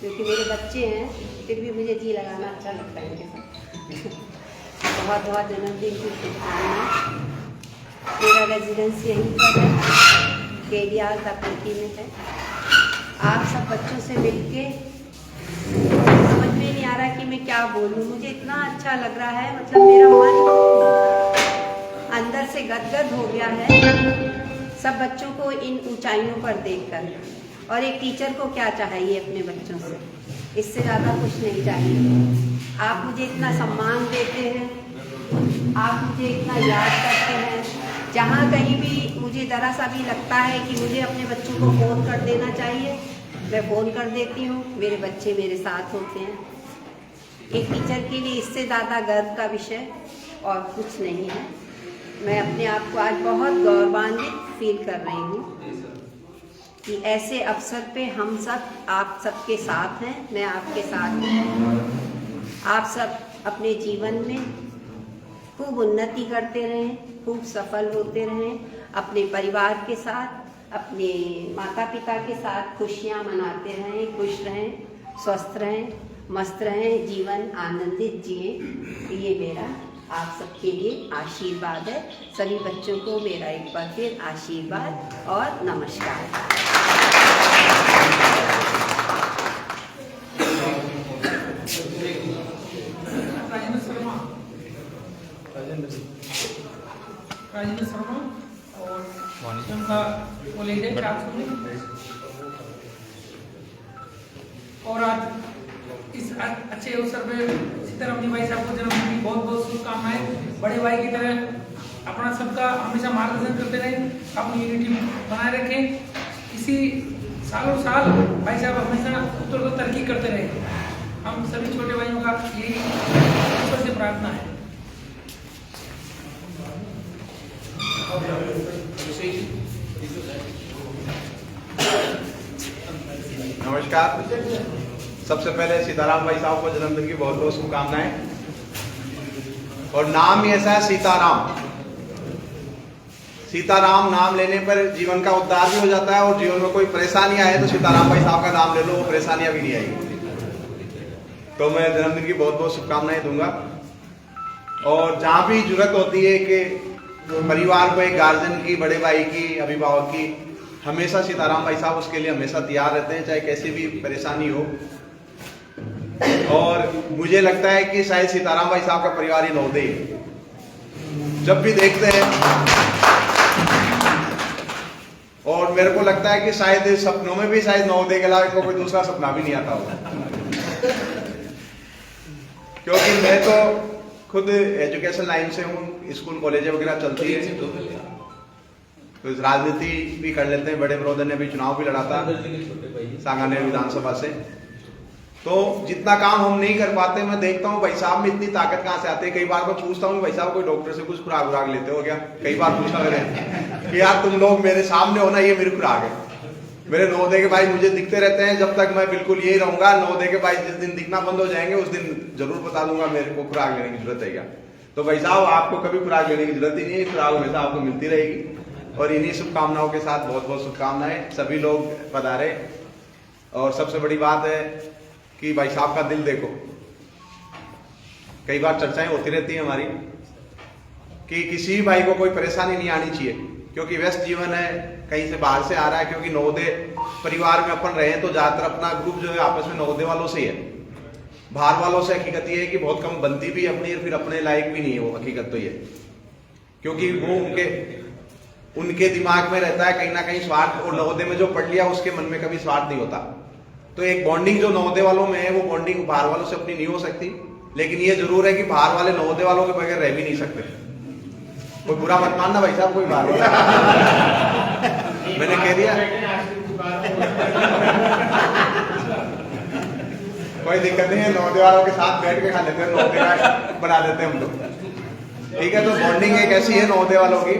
क्योंकि मेरे बच्चे हैं फिर भी मुझे जी लगाना अच्छा लगता है इनके साथ। बहुत बहुत जन्मदिन की शुभकामनाएं। मेरा रेजिडेंस यहीं पर है, केडियाल तकनीकी में है। आप सब बच्चों से मिलके समझ में नहीं आ रहा कि मैं क्या बोलूं, मुझे इतना अच्छा लग रहा है, मतलब मेरा मन अंदर से गदगद हो गया है सब बच्चों को इन ऊंचाइयों पर देखकर। और एक टीचर को क्या चाहिए अपने बच्चों से, इससे ज़्यादा कुछ नहीं चाहिए। आप मुझे इतना सम्मान देते हैं, आप मुझे इतना याद करते हैं। जहाँ कहीं भी मुझे ज़रा सा भी लगता है कि मुझे अपने बच्चों को फ़ोन कर देना चाहिए, मैं फ़ोन कर देती हूँ, मेरे बच्चे मेरे साथ होते हैं। एक टीचर के लिए इससे ज़्यादा गर्व का विषय और कुछ नहीं है। मैं अपने आप को आज बहुत गौरवान्वित फील कर रही हूँ कि ऐसे अवसर पे हम सब, आप सबके साथ हैं, मैं आपके साथ हूँ। आप सब अपने जीवन में खूब उन्नति करते रहें, खूब सफल होते रहें, अपने परिवार के साथ, अपने माता पिता के साथ खुशियाँ मनाते रहें, खुश रहें, स्वस्थ रहें, मस्त रहें, जीवन आनंदित जिएं। ये मेरा आप सबके लिए आशीर्वाद है। सभी बच्चों को मेरा एक बार फिर आशीर्वाद और नमस्कार। राजेंद्र शर्मा और उनका कॉलेज है 400 में। और आज इस अच्छे अवसर पे सीताराम जी भाई साहब को जन्मदिन की बहुत बहुत शुभकामनाएं। बड़े भाई की तरह अपना सबका हमेशा मार्गदर्शन करते रहें, अपनी यूनिटी बनाए रखें। इसी सालों साल भाई साहब हमेशा उत्तर तरक्की करते रहे। हम सभी छोटे भाइयों का यही ईश्वर से प्रार्थना है। नमस्कार। सबसे पहले सीताराम भाई साहब को जन्मदिन की बहुत बहुत शुभकामनाएं। और नाम ही ऐसा है सीताराम। सीताराम नाम लेने पर जीवन का उद्धार भी हो जाता है, और जीवन में कोई परेशानी आए तो सीताराम भाई साहब का नाम ले लो, वो परेशानियां भी नहीं आएगी। तो मैं जन्मदिन की बहुत बहुत शुभकामनाएं दूंगा। और जहां भी जरूरत होती है कि परिवार को एक गार्जियन की, बड़े भाई की, अभिभावक की, हमेशा सीताराम भाई साहब उसके लिए हमेशा तैयार रहते हैं, चाहे कैसी भी परेशानी हो। और मुझे लगता है कि शायद सीताराम भाई साहब का परिवार ही नवोदय है। जब भी देखते हैं, और मेरे को लगता है कि शायद सपनों में भी शायद नवोदय के अलावा कोई दूसरा सपना भी नहीं आता होगा। क्योंकि मैं तो खुद एजुकेशन लाइन से हूँ, स्कूल कॉलेज वगैरह चलती है, तो राजनीति भी कर लेते हैं। बड़े ब्रदर ने भी चुनाव भी लड़ा था सांगानेर विधानसभा से। तो जितना काम हम नहीं कर पाते, मैं देखता हूँ भाई साहब में इतनी ताकत कहाँ से आती है। कई बार मैं पूछता हूँ भाई साहब कोई डॉक्टर से कुछ खुराक लेते हो क्या? कई बार पूछा मैंने कि यार तुम लोग मेरे सामने हो ना, ये मेरी खुराक है। मेरे नवोदय के भाई मुझे दिखते रहते हैं, जब तक मैं बिल्कुल यही रहूंगा। नवोदय के भाई जिस दिन दिखना बंद हो जाएंगे उस दिन जरूर बता दूंगा मेरे को खुराक लेने की जरूरत है क्या। तो भाई साहब आपको कभी खुराक लेने की जरूरत ही नहीं है, खुराक हमेशा आपको मिलती रहेगी। और इन्हीं शुभकामनाओं के साथ बहुत बहुत शुभकामनाएं, सभी लोग पधारे। और सबसे बड़ी बात है कि भाई साहब का दिल देखो। कई बार चर्चाएं होती रहती है हमारी कि किसी भाई को कोई परेशानी नहीं आनी चाहिए, क्योंकि व्यस्त जीवन है, कहीं से बाहर से आ रहा है। क्योंकि नवोदय परिवार में अपन रहे तो ज्यादातर अपना ग्रुप जो है आपस में नवोदय वालों से ही है। बाहर वालों से हकीकत ये है कि बहुत कम बनती भी अपनी, फिर अपने लायक भी नहीं है वो, हकीकत तो ये। क्योंकि वो उनके दिमाग में रहता है कहीं ना कहीं स्वार्थ, और नवोदय में जो पढ़ लिया उसके मन में कभी स्वार्थ नहीं होता। तो एक बॉन्डिंग जो नवोदय वालों में है वो बॉन्डिंग बाहर वालों से अपनी नहीं हो सकती। लेकिन ये जरूर है कि बाहर वाले नवोदय वालों के बगैर रह भी नहीं सकते। कोई बुरा मत मानना भाई साहब, कोई बाहर वाला मैंने कह दिया कोई दिक्कत नहीं है, नवोदय वालों के साथ बैठ के खा लेते हैं, नवोदय का बना देते हैं हम लोग। ठीक है, तो बॉन्डिंग एक ऐसी है नवोदय वालों की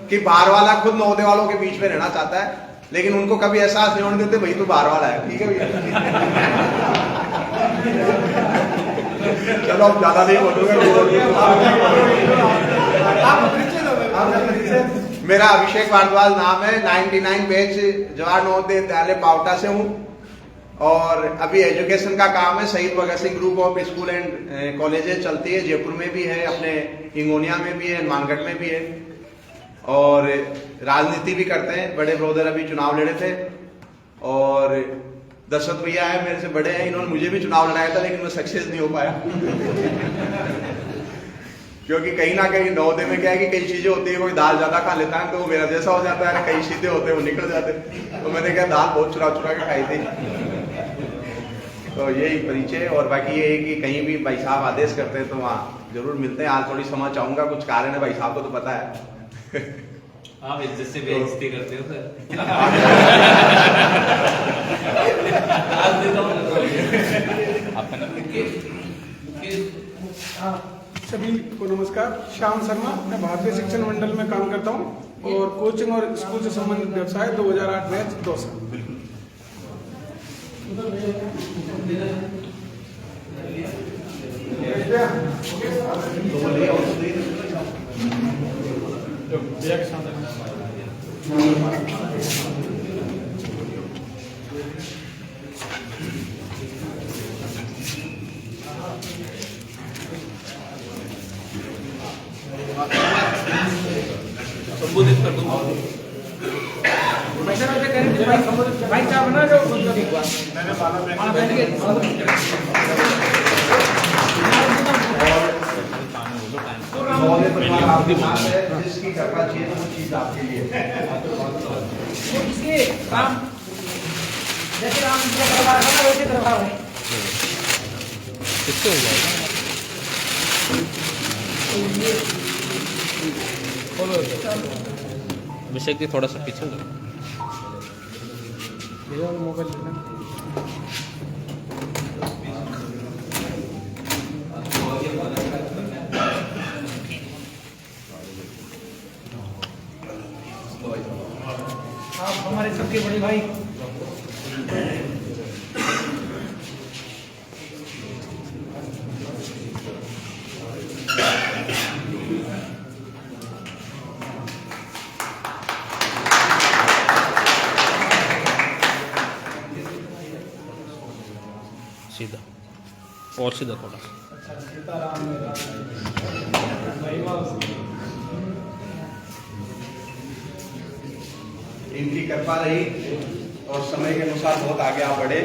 कि बाहर वाला खुद नवोदय वालों के बीच में रहना चाहता है, लेकिन उनको कभी एहसास नहीं होने देते भाई तो बाहर वाला है। ठीक है भैया, चलो अब ज्यादा नहीं बोलूंगा। मेरा अभिषेक भारद्वाज नाम है, 99 बैच जवाहर नवोदय विद्यालय पावटा से हूँ। और अभी एजुकेशन का काम है, Shaheed Bhagat Singh group of school and colleges चलती है, जयपुर में भी है, अपने हिंगोनिया में भी है, मानगढ़ में भी है। और राजनीति भी करते हैं। बड़े ब्रदर अभी चुनाव लड़े थे, और दशरथ भैया है मेरे से बड़े हैं, इन्होंने मुझे भी चुनाव लड़ाया था लेकिन मैं सक्सेस नहीं हो पाया। क्योंकि कहीं ना कहीं नवोदय में क्या है कि कई चीजें होती है, कोई दाल ज्यादा खा लेता है तो वो मेरा जैसा हो जाता है, कई चीजें होते हैं वो निकल जाते। तो मैंने क्या दाल बहुत चुरा चुरा के खाई थी। तो यही परिचय। और बाकी ये है कि कहीं भी भाई साहब आदेश करते हैं तो वहाँ जरूर मिलते हैं। आज थोड़ी समय चाहूंगा, कुछ कारण है भाई साहब को तो पता है। आप इज्जत से बेइज्जती करते हो सर। सभी को नमस्कार। श्याम शर्मा, मैं भारतीय शिक्षण मंडल में काम करता हूँ और कोचिंग और स्कूल से संबंधित व्यवसाय 2008 बैच 2 साल। संबोधित कर दूंगा। भाई क्या बना जो जिसकी कृपा चाहिए वो चीज आपके लिए राम, जैसे राम जी का दरबार है वैसे दरबार है। किससे हो जाएगा? अभिषेक जी थोड़ा सा पीछे मोबाइल आप हमारे सबके बड़े भाई सीधा और सीधा थोड़ा। इनकी कृपा रही और समय के अनुसार बहुत आगे आप बढ़े।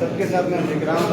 सबके साथ में ग्राम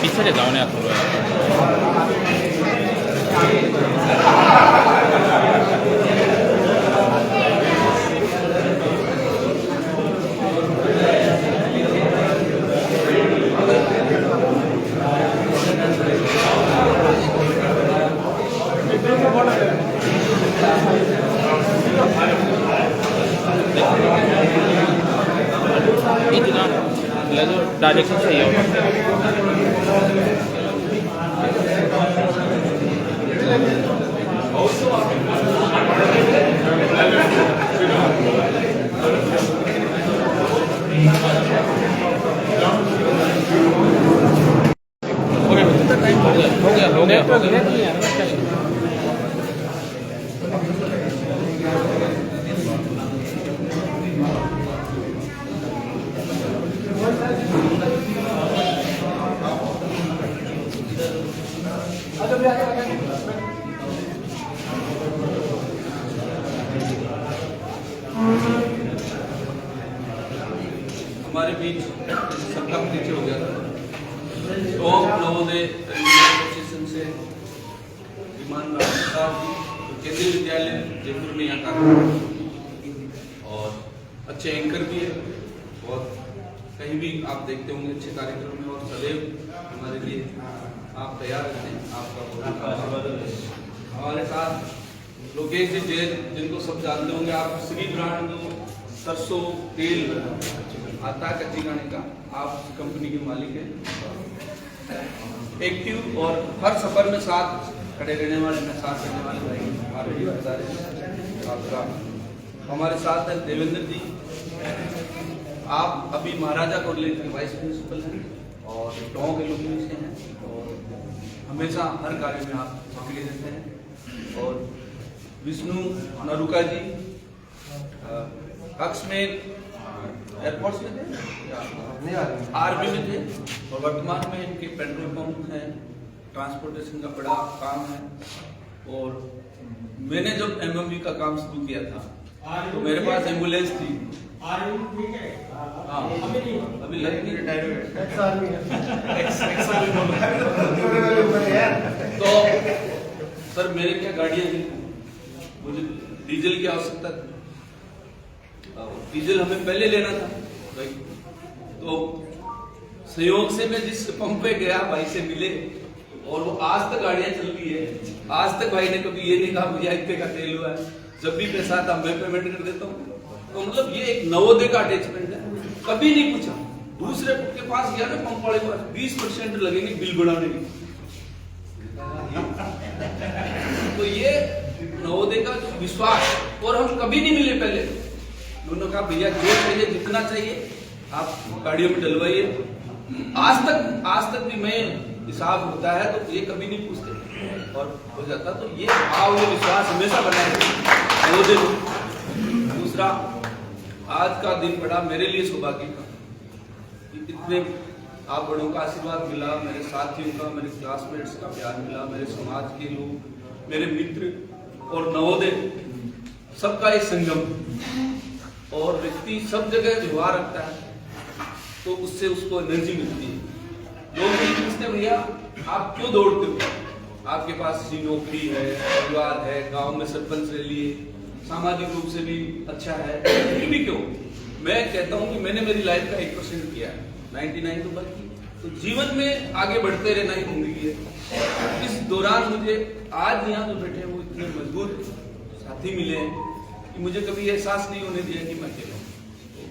पीछे ले जाओ ना डायरेक्शन चाहिए होगा हमारे बीच सबका परिचय हो गया था। टॉप नवोदय एसोसिएशन से विमान साहब जी केंद्रीय विद्यालय जयपुर में यहाँ कार्य और अच्छे एंकर भी है और कहीं भी आप देखते होंगे अच्छे कार्यक्रम में और सदैव हमारे लिए आप तैयार रहते हैं। आपका बहुत हमारे साथ लोकेश जी जैन जिनको सब जानते होंगे आप, श्री ब्रांड सरसों तेल आता है कच्ची गाने का, आप कंपनी के मालिक हैं। एक्टिव और हर सफर में साथ खड़े रहने वाले साथ रहने वाले भाई हमारे भी बता रहे आपका। हमारे साथ है देवेंद्र जी, आप अभी महाराजा कॉलेज के वाइस प्रिंसिपल हैं और टोंक एलुमनी से हैं और हमेशा हर कार्य में आप सक्रिय रहते हैं। और विष्णु नरुका जी कक्ष में एयरपोर्ट्स में थे, आर्मी में थे और वर्तमान में इनके पेट्रोल पंप हैं, ट्रांसपोर्टेशन का बड़ा काम है। और मैंने जब एमएमवी का काम शुरू किया था तो मेरे पास एम्बुलेंस थी। हाँ, अभी लग नहीं रिटायरमेंट तो सर मेरे क्या गाड़ियाँ थी, मुझे डीजल की आवश्यकता थी। डीजल हमें पहले लेना था भाई, तो संयोग से मैं जिस पंप पे गया भाई से मिले और वो आज तक गाड़ियां चल रही है। आज तक भाई ने कभी ये नहीं कहा मुझे इतने का तेल हुआ है, जब भी पैसा आता मैं पेमेंट कर देता हूँ। तो मतलब ये एक नवोदय का अटैचमेंट है। कभी नहीं पूछा, दूसरे के पास गया ना पंप वाले के पास 20% लगेंगे बिल बढ़ाने के। तो ये नवोदय का विश्वास, और हम कभी नहीं मिले पहले। उन्होंने कहा भैया जो चाहिए जितना चाहिए आप गाड़ियों में डलवाइए। आज तक भी मैं हिसाब होता है तो ये कभी नहीं पूछते और हो जाता। तो ये भाव ये विश्वास हमेशा बनाए नवोदय। दूसरा, आज का दिन बड़ा मेरे लिए सौभाग्य का, इतने आप बड़ों का आशीर्वाद मिला, मेरे साथियों का, मेरे क्लासमेट्स का प्यार मिला, मेरे समाज के लोग, मेरे मित्र और नवोदय सबका एक संगम। और व्यक्ति सब जगह व्यवहार रखता है तो उससे उसको एनर्जी मिलती है। लोग नहीं पूछते भैया आप क्यों दौड़ते हो, आपके पास नौकरी है, परिवार है, गांव में सरपंच रह लिए, सामाजिक रूप से भी अच्छा है, फिर भी क्यों? मैं कहता हूं कि मैंने मेरी लाइफ का 1% किया है, 99 तो बाकी। तो जीवन में आगे बढ़ते रहना ही जिंदगी है। इस दौरान मुझे आज यहाँ जो बैठे वो इतने मजबूत साथी मिले हैं कि मुझे कभी एहसास नहीं होने दिया कि मैं अकेला हूँ। तो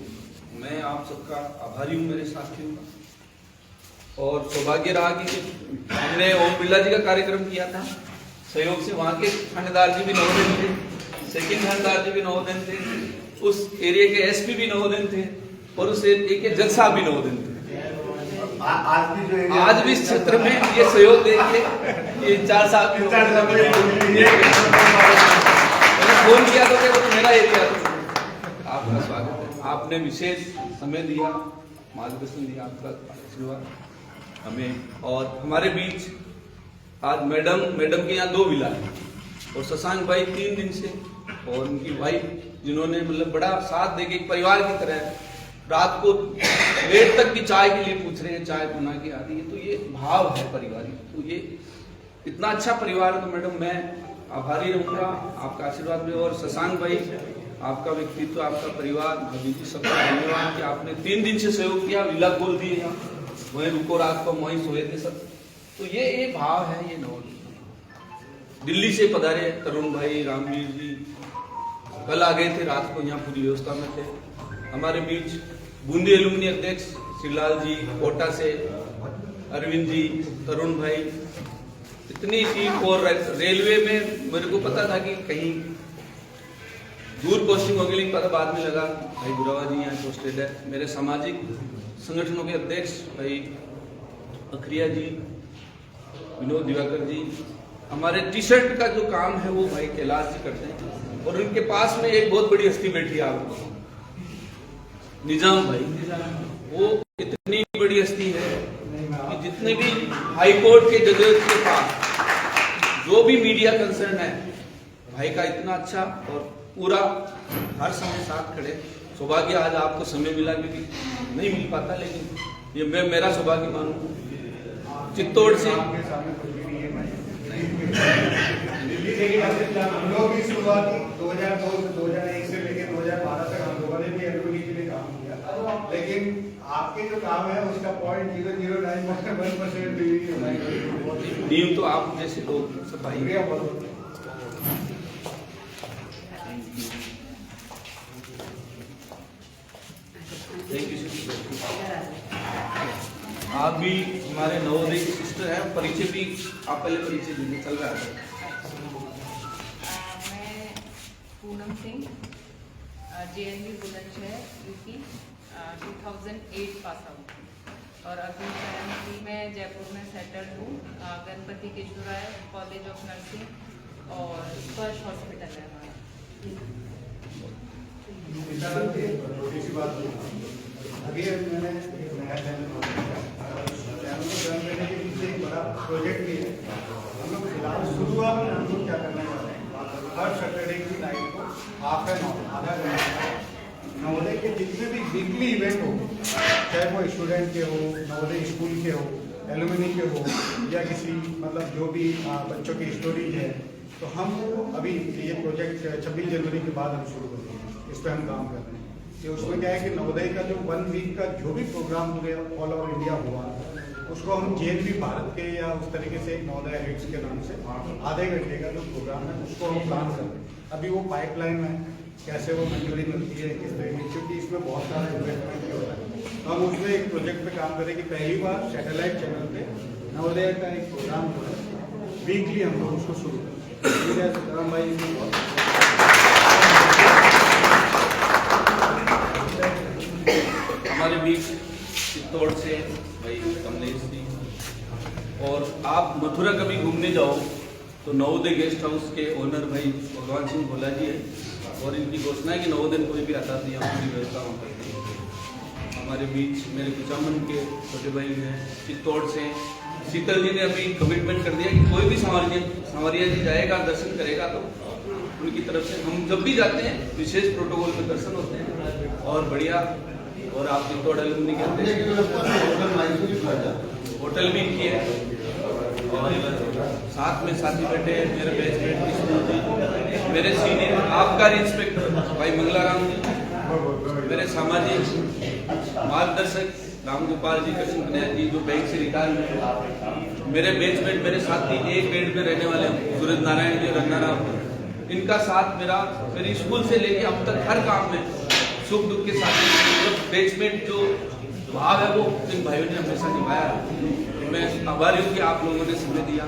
मैं आप सबका आभारी हूँ, मेरे साथियों का। और सौभाग्य रहा कि हमने ओम बिरला जी का कार्यक्रम किया था, सहयोग से वहाँ के थानेदार जी भी नवोदय थे, सेकंड थानेदार जी भी नवोदय थे, उस एरिया के एसपी भी नवोदय थे और उस एरिया के जज साहब भी नवोदय थे। आज भी इस क्षेत्र में ये सहयोग देके ये 4 साल फोन किया तो मेरा एरिया। आपका स्वागत है, आपने विशेष समय दिया, मार्गदर्शन दिया, आपका आशीर्वाद हमें। और हमारे बीच आज मैडम के यहाँ 2 विला है और शशांक भाई 3 दिन से और उनकी वाइफ जिन्होंने मतलब बड़ा साथ देके एक परिवार की तरह रात को लेट तक भी चाय के लिए पूछ रहे हैं, चाय बना के आ रही है। तो ये भाव है परिवारिक, तो ये इतना अच्छा परिवार है। तो मैडम मैं आभारी रहूंगा आपका आशीर्वाद में। और शशांक भाई आपका व्यक्तित्व, आपका परिवार, भविष्य सबका धन्यवाद कि आपने 3 दिन से सहयोग किया, विला खोल दिए यहाँ, वहीं रुको रात को वहीं सोए थे सब। तो ये भाव है, ये नवोदय। दिल्ली से पधारे तरुण भाई, रामवीर जी कल आ गए थे, रात को यहाँ पूरी व्यवस्था में थे। हमारे बीच बूंदी एलुमनी अध्यक्ष श्रीलाल जी, कोटा से अरविंद जी, तरुण भाई, इतनी थी। और रेलवे में मेरे को पता था कि कहीं दूर पोस्टिंग होगी, लेकिन पता बाद में लगा भाई बुरावा जी यहाँ पोस्टेड है। मेरे सामाजिक संगठनों के अध्यक्ष भाई अखरिया जी, विनोद दिवाकर जी, हमारे टी शर्ट का जो काम है वो भाई कैलाश जी करते हैं। और उनके पास में एक बहुत बड़ी हस्ती बैठी है आपको, निजाम भाई। वो इतनी बड़ी हस्ती है कि जितने भी हाई कोर्ट के जजेस के पास जो भी मीडिया कंसर्न है, भाई का इतना अच्छा और पूरा हर समय साथ खड़े। सौभाग्य आज आपको समय मिला, क्योंकि नहीं मिल पाता, लेकिन ये मैं मेरा सौभाग्य मानूं। चित्तौड़ से हम लोग की शुरुआत 2002 से 2001 से लेकर 2012 तक हम लोगों ने भी एलओडी के लिए काम किया, लेकिन आपके जो काम है उसका 0.009% भी नींव तो आप जैसे लोग सब भाई। आप भी हमारे नवोदय की सिस्टर हैं, परिचय भी आप पहले परिचय दीजिए, चल रहा है। मैं Poonam Singh, JNV Bulandshahr UP, 2008 pass out, और अभी करंटली मैं जयपुर में सेटल्ड हूँ। Ganpati Keshavrai college of nursing और स्पर्श हॉस्पिटल है हमारा। अभी मैंने एक नया चैनल को ज्वाइन करने के पीछे एक बड़ा प्रोजेक्ट भी है। हम लोग फिलहाल शुरुआत में हम लोग क्या करना चाह रहे हैं, हर सैटरडे की नाइट को हाफ एन आवर, आधा घंटा नवोदय के जितने भी वीकली इवेंट हो, चाहे वो स्टूडेंट के हो, नवोदय स्कूल के हो, एलुमनी के हो, या किसी मतलब जो भी बच्चों की स्टोरीज है, तो हम अभी ये प्रोजेक्ट 26 जनवरी के बाद हम शुरू करते हैं। इस पर हम काम कर रहे हैं कि उसमें क्या है कि नवोदय का जो 1 वीक का जो भी प्रोग्राम पूरे ऑल ओवर इंडिया हुआ, उसको हम JNV भारत के या उस तरीके से नवोदय हिट्स के नाम से आधे घंटे का जो प्रोग्राम है उसको हम प्लान कर रहे हैं। अभी वो पाइपलाइन में कैसे वो मंजूरी मिलती है, किस तरीके, क्योंकि इसमें बहुत सारा इन्वेस्टमेंट भी होता है। हम उसमें एक प्रोजेक्ट पे काम करें कि पहली बार सैटेलाइट चैनल पे नवोदय का एक प्रोग्राम जो है वीकली हम लोग उसको शुरू करें। सीताराम भाई हमारे बीच चित्तौड़ से भाई कमलेश जी, और आप मथुरा कभी घूमने जाओ तो नवोदय गेस्ट हाउस के ओनर भाई भगवान सिंह भोला जी है, और इनकी घोषणा है कि नवोदय कोई भी आता है यहाँ पूरी व्यवस्था वहाँ करते हैं। हमारे बीच मेरे कुचामन के छोटे भाई हैं चित्तौड़ से, शीतल जी ने अभी कमिटमेंट कर दिया कि कोई भी सांवरिया जी जाएगा दर्शन करेगा, तो उनकी तरफ से हम जब भी जाते हैं विशेष प्रोटोकॉल में दर्शन होते हैं और बढ़िया। और आप चित्तौड़ एलुमनी कहते हैं, होटल भी की है, और साथ में साथी बैठे हैं मेरे बैचमेट की मेरे सीनियर आबकारी इंस्पेक्टर भाई मंगलाराम जी, मेरे सामाजिक मार्गदर्शक रामगोपाल जी, कृष्ण कन्हैया जी जो बैंक से रिटायर हुए, मेरे बैचमेट मेरे साथी एक बेड में रहने वाले सूरज नारायण जी, रंगाराम, इनका साथ मेरी स्कूल से लेके अब तक हर काम में सुख दुख के साथ बेचमेंट जो भाव है वो इन भाइयों ने हमेशा निभाया। मैं आभारी हूँ कि आप लोगों ने समय दिया।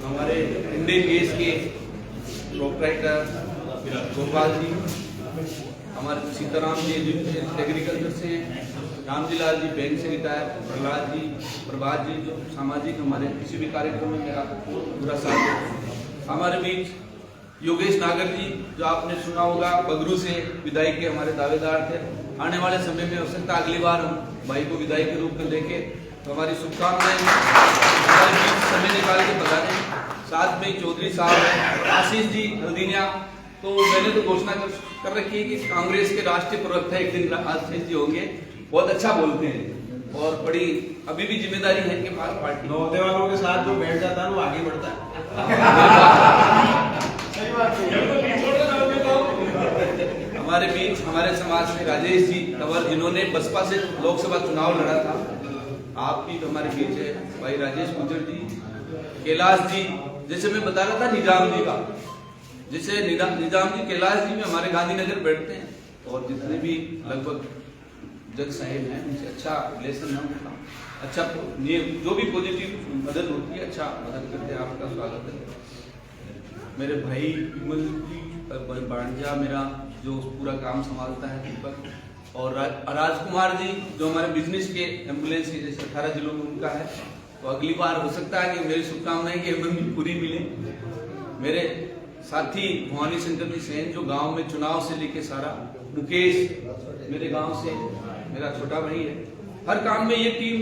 हमारे इंडियन गैस के प्रोपराइटर गोपाल जी, हमारे सीताराम जी एग्रीकल्चर से, रामजी लाल जी बैंक से रिटायर, प्रहलाद जी, प्रभात जी जो सामाजिक हमारे किसी भी कार्यक्रम में मेरा पूरा साथ है। हमारे बीच योगेश नागर जी जो आपने सुना होगा बगरू से विदाई के हमारे दावेदार थे। आने वाले समय में हो सकता है अगली बार हम भाई को विदाई के रूप में देखें, तो हमारी शुभकामनाएं हमारे बीच समय निकाल के बता दें। साथ में चौधरी साहब हैं, आशीष जी हल्दीनिया, तो मैंने तो घोषणा कर रखी है कि कांग्रेस के राष्ट्रीय प्रवक्ता एक दिन आशीष जी होंगे, बहुत अच्छा बोलते हैं और बड़ी अभी भी जिम्मेदारी है इनके पास पार्टी। नवोदय वालों के साथ जो बैठ जाता है वो आगे बढ़ता है। हमारे बीच हमारे समाज से राजेश जी तंवर, जिन्होंने बसपा से लोकसभा चुनाव लड़ा था, आप भी हमारे बीच है भाई राजेश गुजर जी, कैलाश जी, जैसे मैं बता रहा था निजाम जी का, जैसे निजाम जी कैलाश जी में हमारे गांधीनगर बैठते हैं, और जितने भी लगभग जज साहिब हैं, उनसे अच्छा रिलेशन है उनका, अच्छा जो भी पॉजिटिव मदद होती है अच्छा मदद करते हैं। आपका स्वागत है। मेरे भाई विमल जी बांजा मेरा जो पूरा काम संभालता है दीपक, और राजकुमार जी जो हमारे बिजनेस के एम्बुलेंस के जैसे 18 जिलों में उनका है। तो अगली बार हो सकता है कि मेरी शुभकामनाएं कि हमें पूरी मिले। मेरे साथी भवानी शंकर जी सेन जो गांव में चुनाव से लेके सारा, मुकेश मेरे गांव से मेरा छोटा भाई है, हर काम में ये टीम,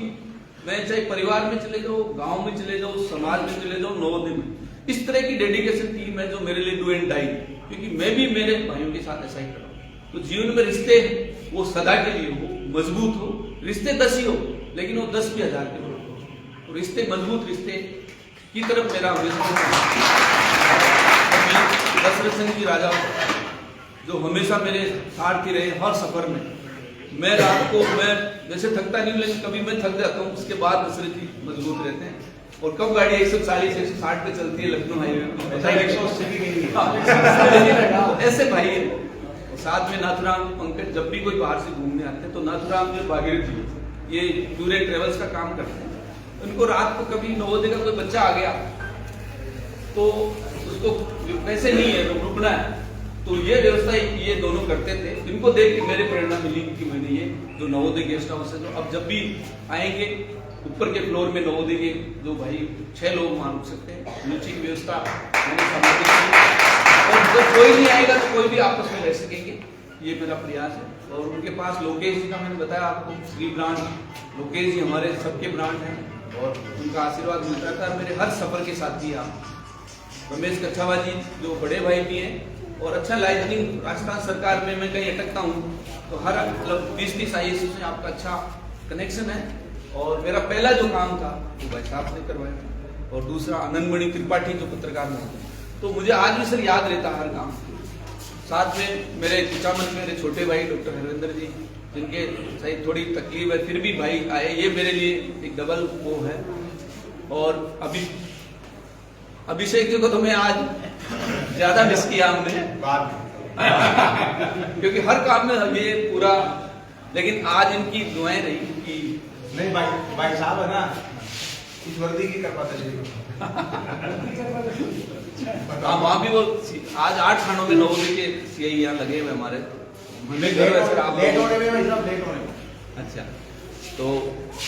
मैं चाहे परिवार में चले जाओ, गांव में चले जाओ, समाज में चले जाओ, नवोदय में, इस तरह की डेडिकेशन टीम है जो मेरे लिए डू एंड डाई, क्योंकि मैं भी मेरे भाइयों के साथ ऐसा ही कर रहा हूँ। तो जीवन में रिश्ते वो सदा के लिए हो, मजबूत हो, रिश्ते 10 ही हो लेकिन वो 10 भी 1000 के हो, तो रिश्ते मजबूत रिश्ते की तरफ मेरा दशरथ सिंह जी राजा जो हमेशा मेरे सारथी रहे हर सफर में। मैं रात को मैं जैसे थकता नहीं लेकिन कभी मैं थक जाता हूँ, उसके बाद दशरथ जी मजबूत रहते हैं। और कब गाड़ी 140 160 पे चलती है लखनऊ हाईवे पे, 180 भी नहीं, ऐसे भाई है। साथ में नाथुराम पंकज जब भी कोई बाहर से घूमने आते हैं तो नाथुराम जी भागीरथ जी ये टूर एंड ट्रेवल्स का काम करते हैं। उनको रात को कभी नवोदय का कोई बच्चा आ गया तो उसको पैसे नहीं है तो रुकना है, तो ये व्यवस्था ये दोनों करते थे। इनको देख के मेरे प्रेरणा मिली कि मैंने ये जो नवोदय गेस्ट हाउस है, तो अब जब भी आएंगे ऊपर के फ्लोर में नवोदय के जो भाई 6 लोग वहां रुक सकते हैं, नीचे की व्यवस्था मैंने संभाली और जब कोई नहीं आएगा तो कोई भी आपस में रह सकेंगे, ये मेरा प्रयास है। और उनके पास लोकेश जी का मैंने बताया आपको, श्री ब्रांड लोकेश जी हमारे सबके ब्रांड हैं और उनका आशीर्वाद मिलता था। मेरे हर सफर के साथी आप रमेश कच्छावा जी जो बड़े भाई भी हैं और अच्छा लाइजनिंग राजस्थान सरकार में मैं कहीं अटकता हूँ तो हर मतलब 20-30 IAS से आपका अच्छा कनेक्शन है। और मेरा पहला जो काम था वो भाई साहब ने करवाया और दूसरा आनंदमणि त्रिपाठी जो पत्रकार में, तो मुझे आज भी सर याद रहता हर काम। साथ में मेरे कुचामन मेरे छोटे भाई डॉक्टर हरविंदर जी जिनके सही थोड़ी तकलीफ है फिर भी भाई आए, ये मेरे लिए एक डबल वो है। और अभिषेक जी को तो मैं आज ज्यादा मिस किया हमने क्योंकि हर काम में ये पूरा, लेकिन आज इनकी दुआएं रही कि नहीं भाई साहब है ना, इस वर्दी की कृपा से हाँ वहाँ भी वो आज 8 थानों में नवोदय के CI यहाँ लगे हुए हमारे, हमें घर वैसे आप लेट होने में लेट होने में। अच्छा, तो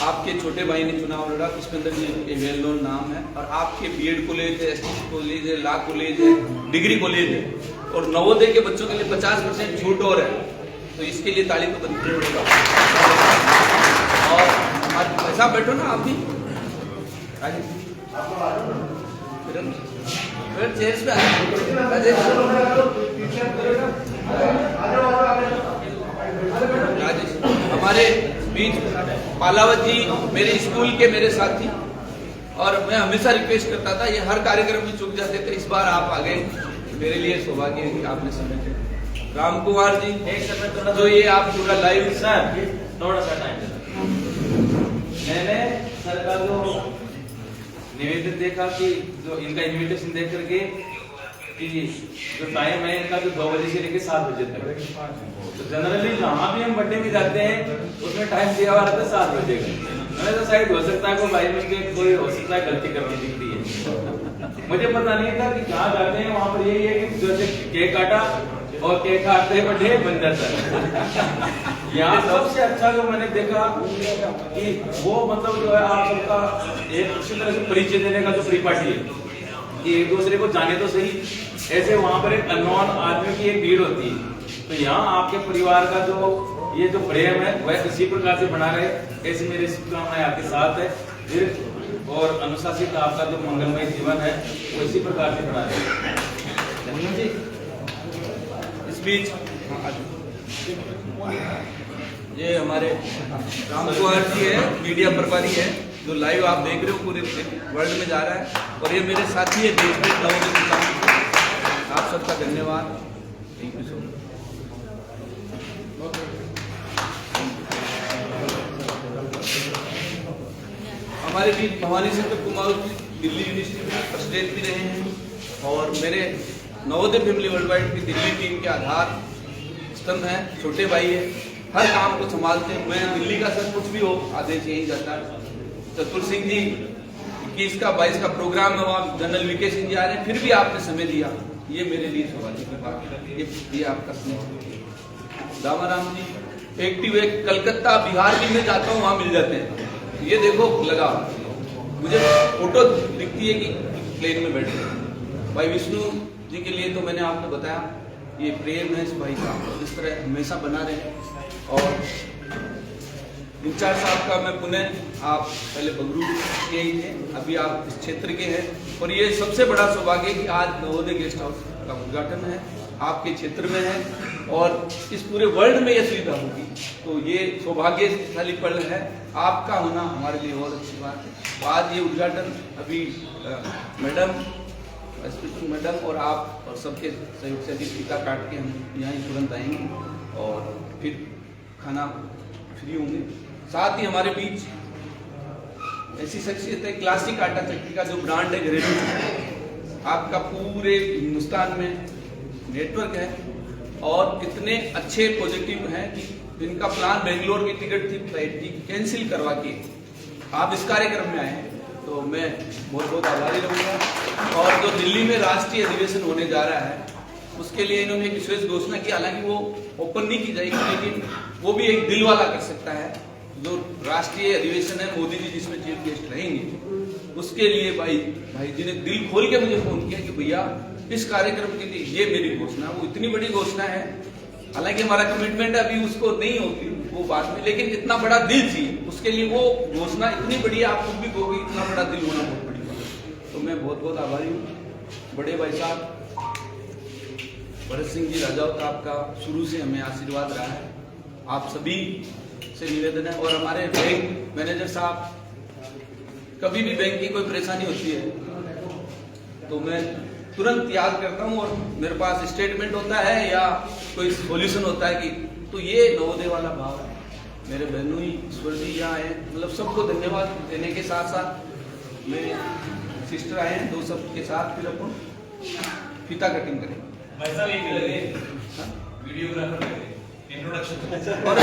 आपके छोटे भाई ने चुनाव लड़ा, पुष्पेंद्र जी एक वेल नोन नाम है और आपके BEd कॉलेज है, STC कॉलेज है, लॉ कॉलेज है, डिग्री कॉलेज है और नवोदय के बच्चों के लिए 50% छूट और है, तो इसके लिए ताली तो बनती पड़ेगा। और ऐसा बैठो ना आप भी फिर चेयर्स पे राजेश हमारे बीच पालावत जी मेरे स्कूल के मेरे साथी, और मैं हमेशा रिक्वेस्ट करता था ये हर कार्यक्रम में चुक जाते थे, इस बार आप आ गए, मेरे लिए सौभाग्य है कि आपने समय दिया। राम कुमार जी एक समय जो ये आप पूरा लाइव सर थोड़ा सा टाइम मैंने सर का जो निवेदन देखा कि जो इनका इन्विटेशन देख करके कि जो टाइम है इनका जो 2 बजे से लेकर 7 बजे तक, तो जनरली जहाँ भी हम बर्थडे में जाते हैं उसमें टाइम दिया हुआ रहता है 7 बजे का। मैंने तो शायद हो सकता है कोई भाई में कोई हो सकता है गलती करनी दिखती है, मुझे पता नहीं था कि जहाँ जाते हैं वहाँ पर यही है कि जैसे केक काटा और केक काटते ही बर्थडे बन जाता है। यहाँ सबसे अच्छा जो मैंने देखा कि वो मतलब जो है आप सबका एक अच्छी तरह से परिचय देने का जो परिपाटी है कि एक दूसरे को जाने तो सही, ऐसे वहाँ पर एक अननोन आदमी की एक भीड़ होती है, तो यहाँ आपके परिवार का जो ये जो प्रेम है वह इसी प्रकार से बना रहे, ऐसी मेरी शुभकामनाएं आपके साथ है फिर, और अनुशासित आपका जो मंगलमय जीवन है वो इसी प्रकार से बना रहे। इस बीच ये हमारे राम कुमार जी है, मीडिया प्रभारी है, जो लाइव आप देख रहे हो पूरे वर्ल्ड में जा रहा है, और ये मेरे साथी है देश में नवोदय के काम। आप सबका धन्यवाद, थैंक यू सो मच। हमारे बीच भवानी शंकर कुमार दिल्ली यूनिवर्सिटी में प्रेसिडेंट भी रहे हैं और मेरे नवोदय फैमिली वर्ल्ड वाइड की दिल्ली टीम के आधार स्तंभ हैं, छोटे भाई है हर काम को संभालते हैं। मैं दिल्ली का सर कुछ भी हो आदेश यही जाता है। चतुर सिंह जी 21 का 22 का प्रोग्राम में वहाँ जनरल वीके सिंह जी आ रहे हैं, फिर भी आपने समय दिया, ये मेरे लिए सौभाग्य की बात है। ये आपका स्नेह। दामाराम जी एक्टिव है, कलकत्ता बिहार भी मैं जाता हूँ वहाँ मिल जाते हैं। ये देखो लगा मुझे फोटो दिखती है कि प्लेन में बैठे। भाई विष्णु जी के लिए तो मैंने आपको बताया, ये प्रेम है इस भाई का, इस तरह हमेशा बना रहे। और इंचार्ज साहब का मैं पुनः, आप पहले बगरू के ही थे, अभी आप इस क्षेत्र के हैं, और ये सबसे बड़ा सौभाग्य कि आज नवोदय गेस्ट हाउस का उद्घाटन है, आपके क्षेत्र में है और इस पूरे वर्ल्ड में ये सुविधा होगी, तो ये सौभाग्यशाली पल है। आपका होना हमारे लिए बहुत अच्छी बात है। आज ये उद्घाटन अभी मैडम मैडम और आप और सबके सहयोग से टीका काट के हम यहाँ तुरंत आएंगे और फिर खाना फ्री होंगे। साथ ही हमारे बीच ऐसी शख्सियत है, क्लासिक आटा चक्की का जो ब्रांड है घरेलू, आपका पूरे हिंदुस्तान में नेटवर्क है और कितने अच्छे पॉजिटिव हैं कि जिनका प्लान बेंगलोर की टिकट थी फ्लाइट की कैंसिल करवा के आप इस कार्यक्रम में आए हैं, तो मैं बहुत बहुत आभारी रहूँगा। और जो दिल्ली में राष्ट्रीय अधिवेशन होने जा रहा है उसके लिए इन्होंने एक विशेष घोषणा की, हालांकि वो ओपन नहीं की जाएगी, लेकिन वो भी एक दिल वाला कर सकता है। जो राष्ट्रीय अधिवेशन है मोदी जी जिसमें चीफ गेस्ट रहेंगे, उसके लिए भाई जी ने दिल खोल के मुझे फोन किया कि भैया इस कार्यक्रम के लिए ये मेरी घोषणा, वो इतनी बड़ी घोषणा है, हालांकि हमारा कमिटमेंट अभी उसको नहीं होती वो बात में, लेकिन इतना बड़ा दिल चाहिए उसके लिए, वो घोषणा इतनी बड़ी आप खुद भी कहोगे इतना बड़ा दिल होना बहुत बड़ी बात। तो मैं बहुत बहुत आभारी हूँ। बड़े भाई साहब भरत सिंह जी राजाओं का आपका शुरू से हमें आशीर्वाद रहा है, आप सभी से निवेदन है। और हमारे बैंक मैनेजर साहब, कभी भी बैंक की कोई परेशानी होती है तो मैं तुरंत याद करता हूँ और मेरे पास स्टेटमेंट होता है या कोई सॉल्यूशन होता है कि, तो ये नवोदय वाला भाव है। मेरे बहनों ही ईश्वर जी यहाँ आए, मतलब सबको धन्यवाद देने के साथ साथ मेरे सिस्टर आए हैं, दो सब के साथ फिर अपन फीता कटिंग करें। और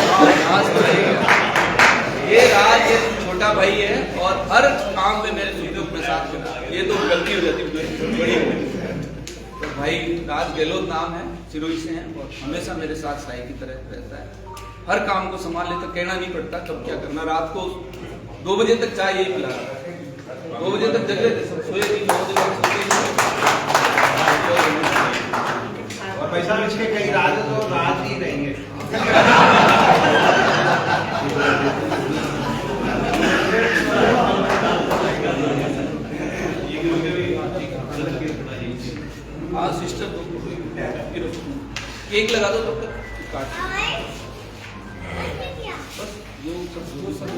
ये राज छोटा भाई है और हर काम में मेरे सुख में साथ देना, ये तो गलती हो जाती है बड़ी। तो भाई राज गहलोत नाम है, सिरोही से हैं और हमेशा मेरे साथ साई की तरह रहता है। हर काम को संभाल लेता, कहना नहीं पड़ता कब क्या करना। रात को 2 बजे तक चाय यही पिला, 2 बजे तक जग रहे थे सब, सोए नहीं, 9 बजे और पैसा बेच के कहीं राज तो राज ही रहेंगे। हाँ सिस्टर केक लगा दो तब तक काट बस जो सब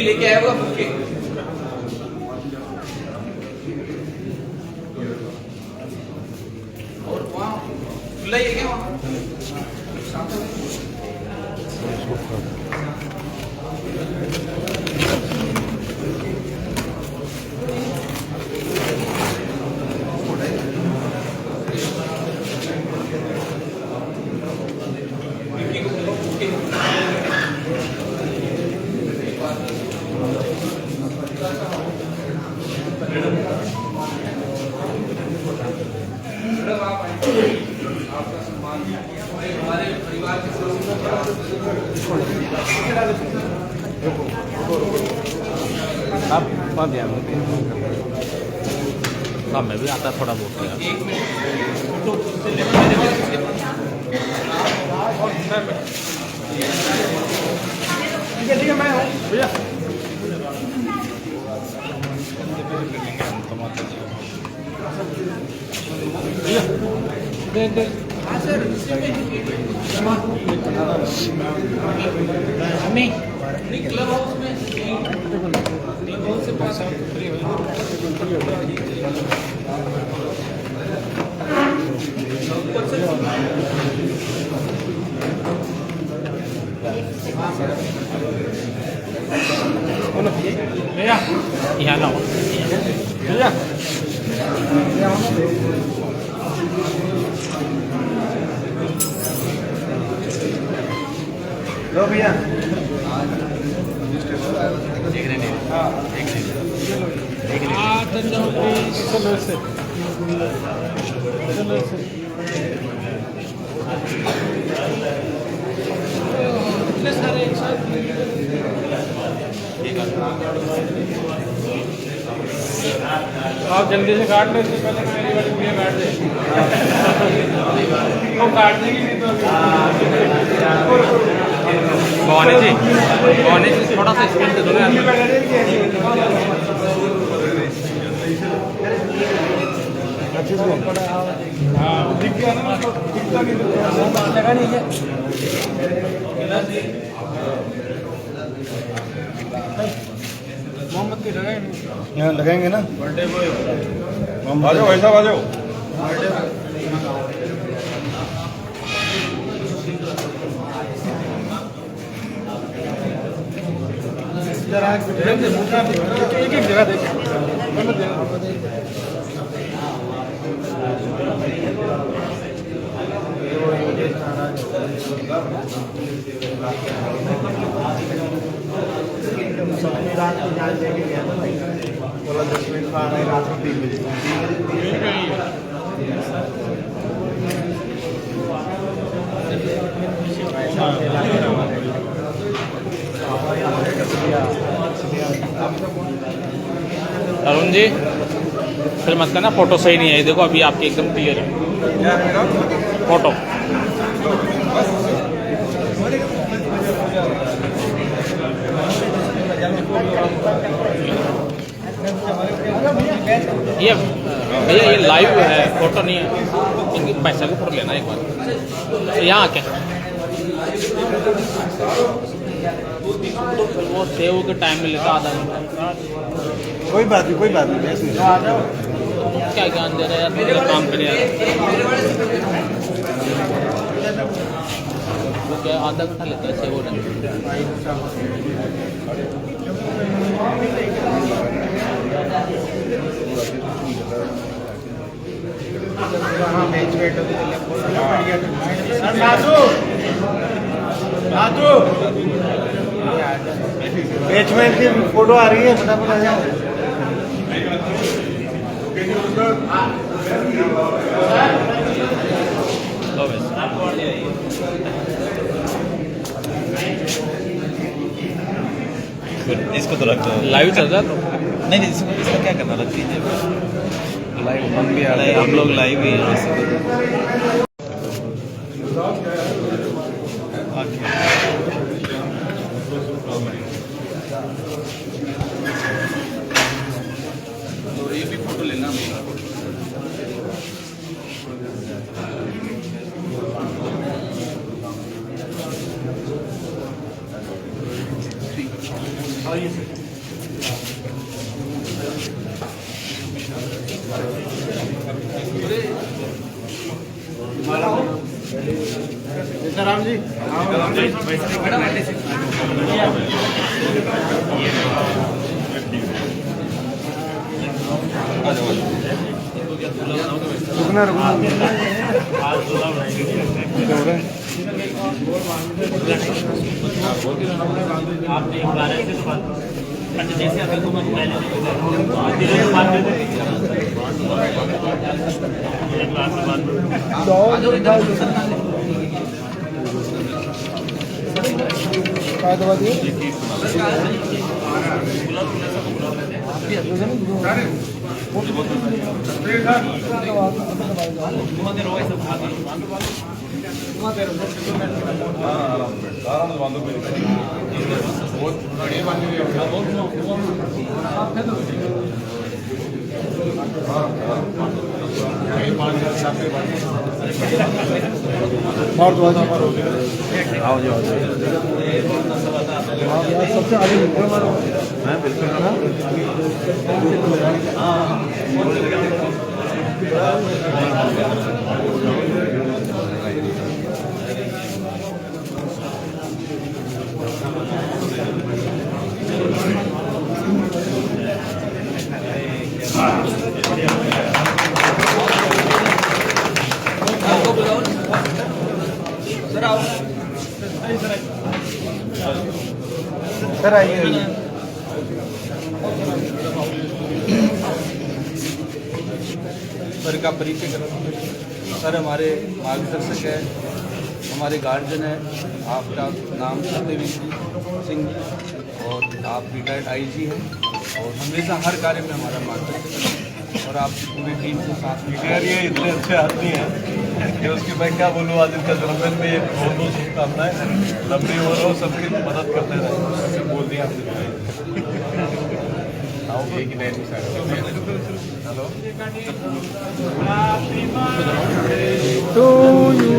लेके आया होगा बुके और वहाँ खुला ही है क्या वहाँ आपका सम्मान हमारे परिवार के हाँ मैं भी आता थोड़ा बहुत। एक ठीक है मैं हूँ भैया। दे हाँ सर, इसी में नहीं, क्लब हाउस में, क्लब हाउस से पास भैया यहाँ लाओ भैया लो भैया इतने सारे एक साथ आप जल्दी से काट लो, इससे पहले मेरी वाली वीडियो काट दे। वो काट देगी नहीं तो भवानी जी थोड़ा सा स्पेस दे दो ना। हाँ दिख गया ना, दिखता नहीं लगा नहीं है। मोहम्मद की जगह यहाँ लगाएंगे ना बर्थडे बॉय आ जाओ ऐसा आ जाओ एक एक जगह देखें। रात को जान लेके गया था भाई, बोला 10 मिनट में आ रहा है रात को 3 बजे। अरुण जी फिर मत करना, फोटो सही नहीं है। देखो अभी आपकी एकदम क्लियर है फोटो। ये भैया ये लाइव है, फोटो नहीं है। इनकी पैसा की फोटो लेना एक बार यहाँ आके। वो सेव के टाइम में लेता आधा घंटा। कोई बात नहीं क्या ज्ञान दे रहे हैं यार, काम करे यार। वो क्या आधा घंटा लेता है सेव होने। बैचमैन की फोटो आ रही है, फटाफट आ जाओ। इसको तो रख दो। लाइव चल रहा है तो नहीं इसका क्या करना, रख दीजिए लाइव। हम भी आ रहे हैं, हम लोग लाइव ही हैं। ये भी फोटो लेना मेरा। सीताराम जी आपने एक बार ऐसे तो अच्छा जैसे अभी तो मैं पहले धीरे बात करते आराम और दो हमारा हो गया। आओ जी, आओ जी। सबसे आगे मैं बिल्कुल सर आइए। सर का परिचय करो। सर हमारे मार्गदर्शक है, हमारे गार्जियन है। आपका नाम सत्यवीर सिंह और आप रिटायर्ड आईजी हैं और हमेशा हर कार्य में हमारा मार्गदर्शन है और आपकी पूरी टीम के साथ में। यार ये इतने अच्छे आदमी हैं कि उसकी मैं क्या बोलूँ। आज इनका जन्मदिन में बहुत बहुत शुभकामनाएं, लंबी हो रहो, सबकी मदद करते रहे। बोल दिया आपने। आओ एक ही लाइन में हेलो टू यू।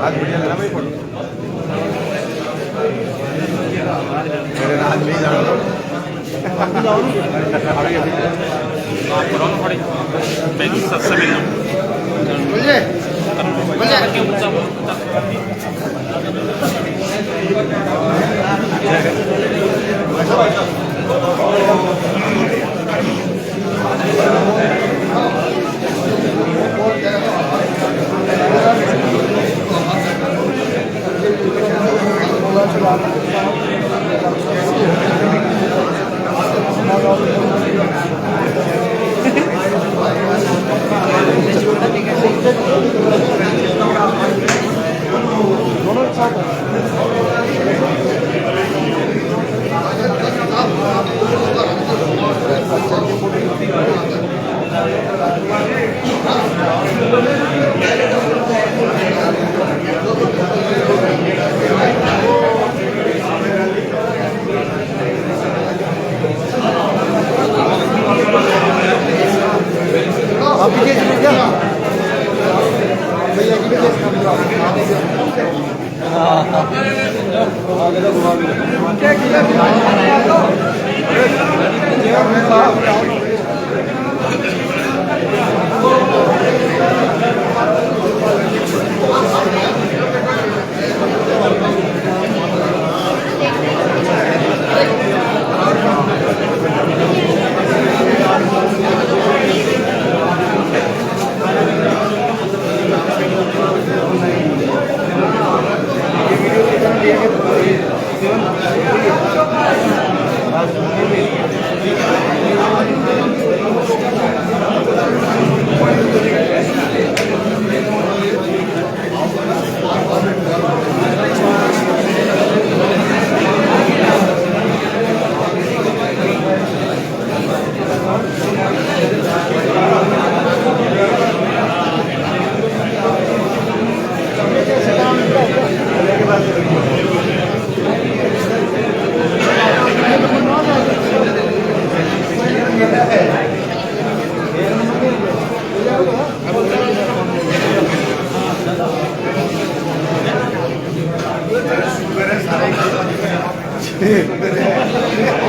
आज बढ़िया लगा भाई फोटो। मेरे नाम नहीं जानो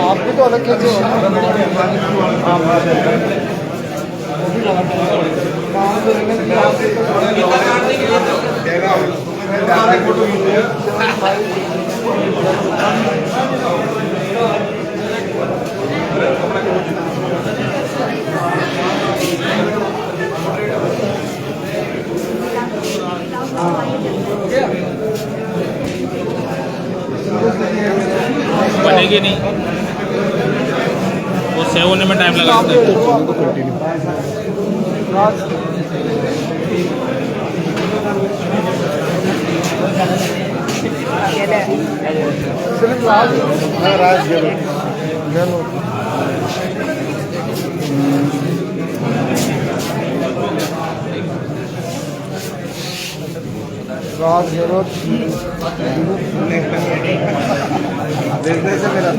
आपको तो अलग कैसे बनेगी नहीं, वो सेव होने में टाइम लगा। देखने से मेरा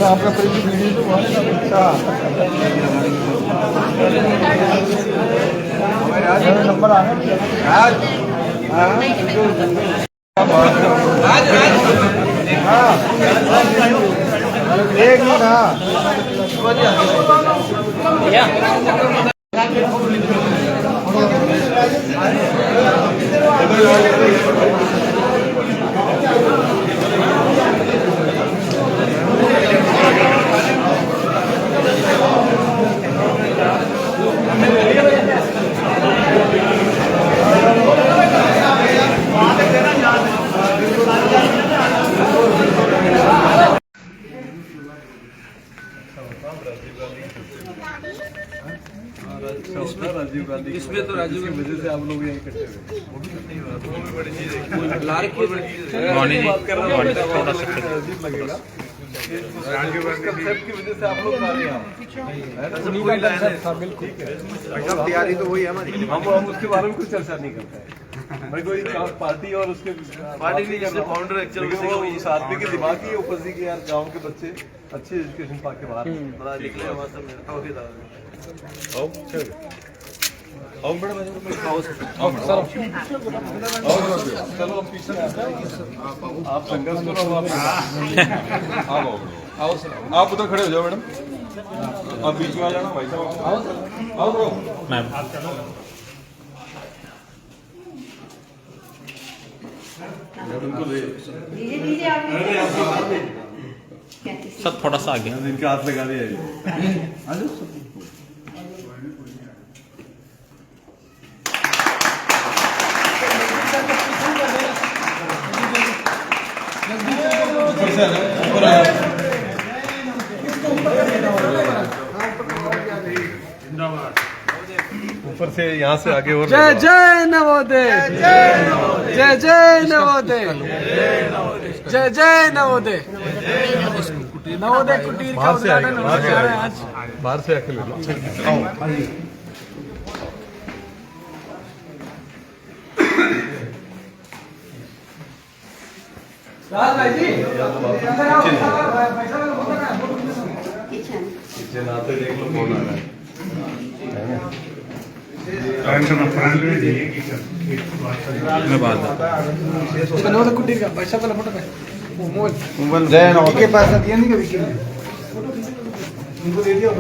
आपका प्रीति वीडियो तो बहुत अच्छा नंबर आ एक मिनट राजीव गांधी इसमें तो राजीव की वजह से आप लोग यहाँ इकट्ठे हुए, वो भी बड़ी चीज है। अजीब लगेगा की वजह से आप लोग सारे यहाँ बिल्कुल तैयारी तो वही है हमारी। हम उसके बारे में कुछ चर्चा नहीं करते हैं। भाई कोई पार्टी और उसके पार्टी नहीं करते फाउंडर एक्चुअली उस आदमी के दिमाग की उपजी के यार गांव के बच्चे अच्छी एजुकेशन पा के बाहर बड़ा निकले चलो आप संघर्ष करो आप उधर खड़े हो जाओ मैडम, आप बीच में आ जाना भाई साहब। आओ मैम उनको दे सब थोड़ा सा आगे इनके हाथ लगा दिया। ऊपर से यहाँ से आगे और जय जय नवोदय, जय जय नवोदय, जय जय नवोदय। नवोदय कुटीर का उद्घाटन होने जा रहा है आज। बाहर से आके ले लो। किचन आते देख लो कौन आ रहा है। मैं बात नवोदय कुटीर का भाई साहब वाला फोटो पे मोबाइल जय के पास दिया नहीं कभी उनको दे दिया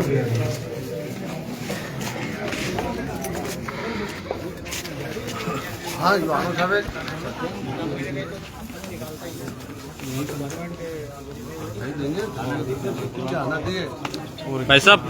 हाँ भाई साहब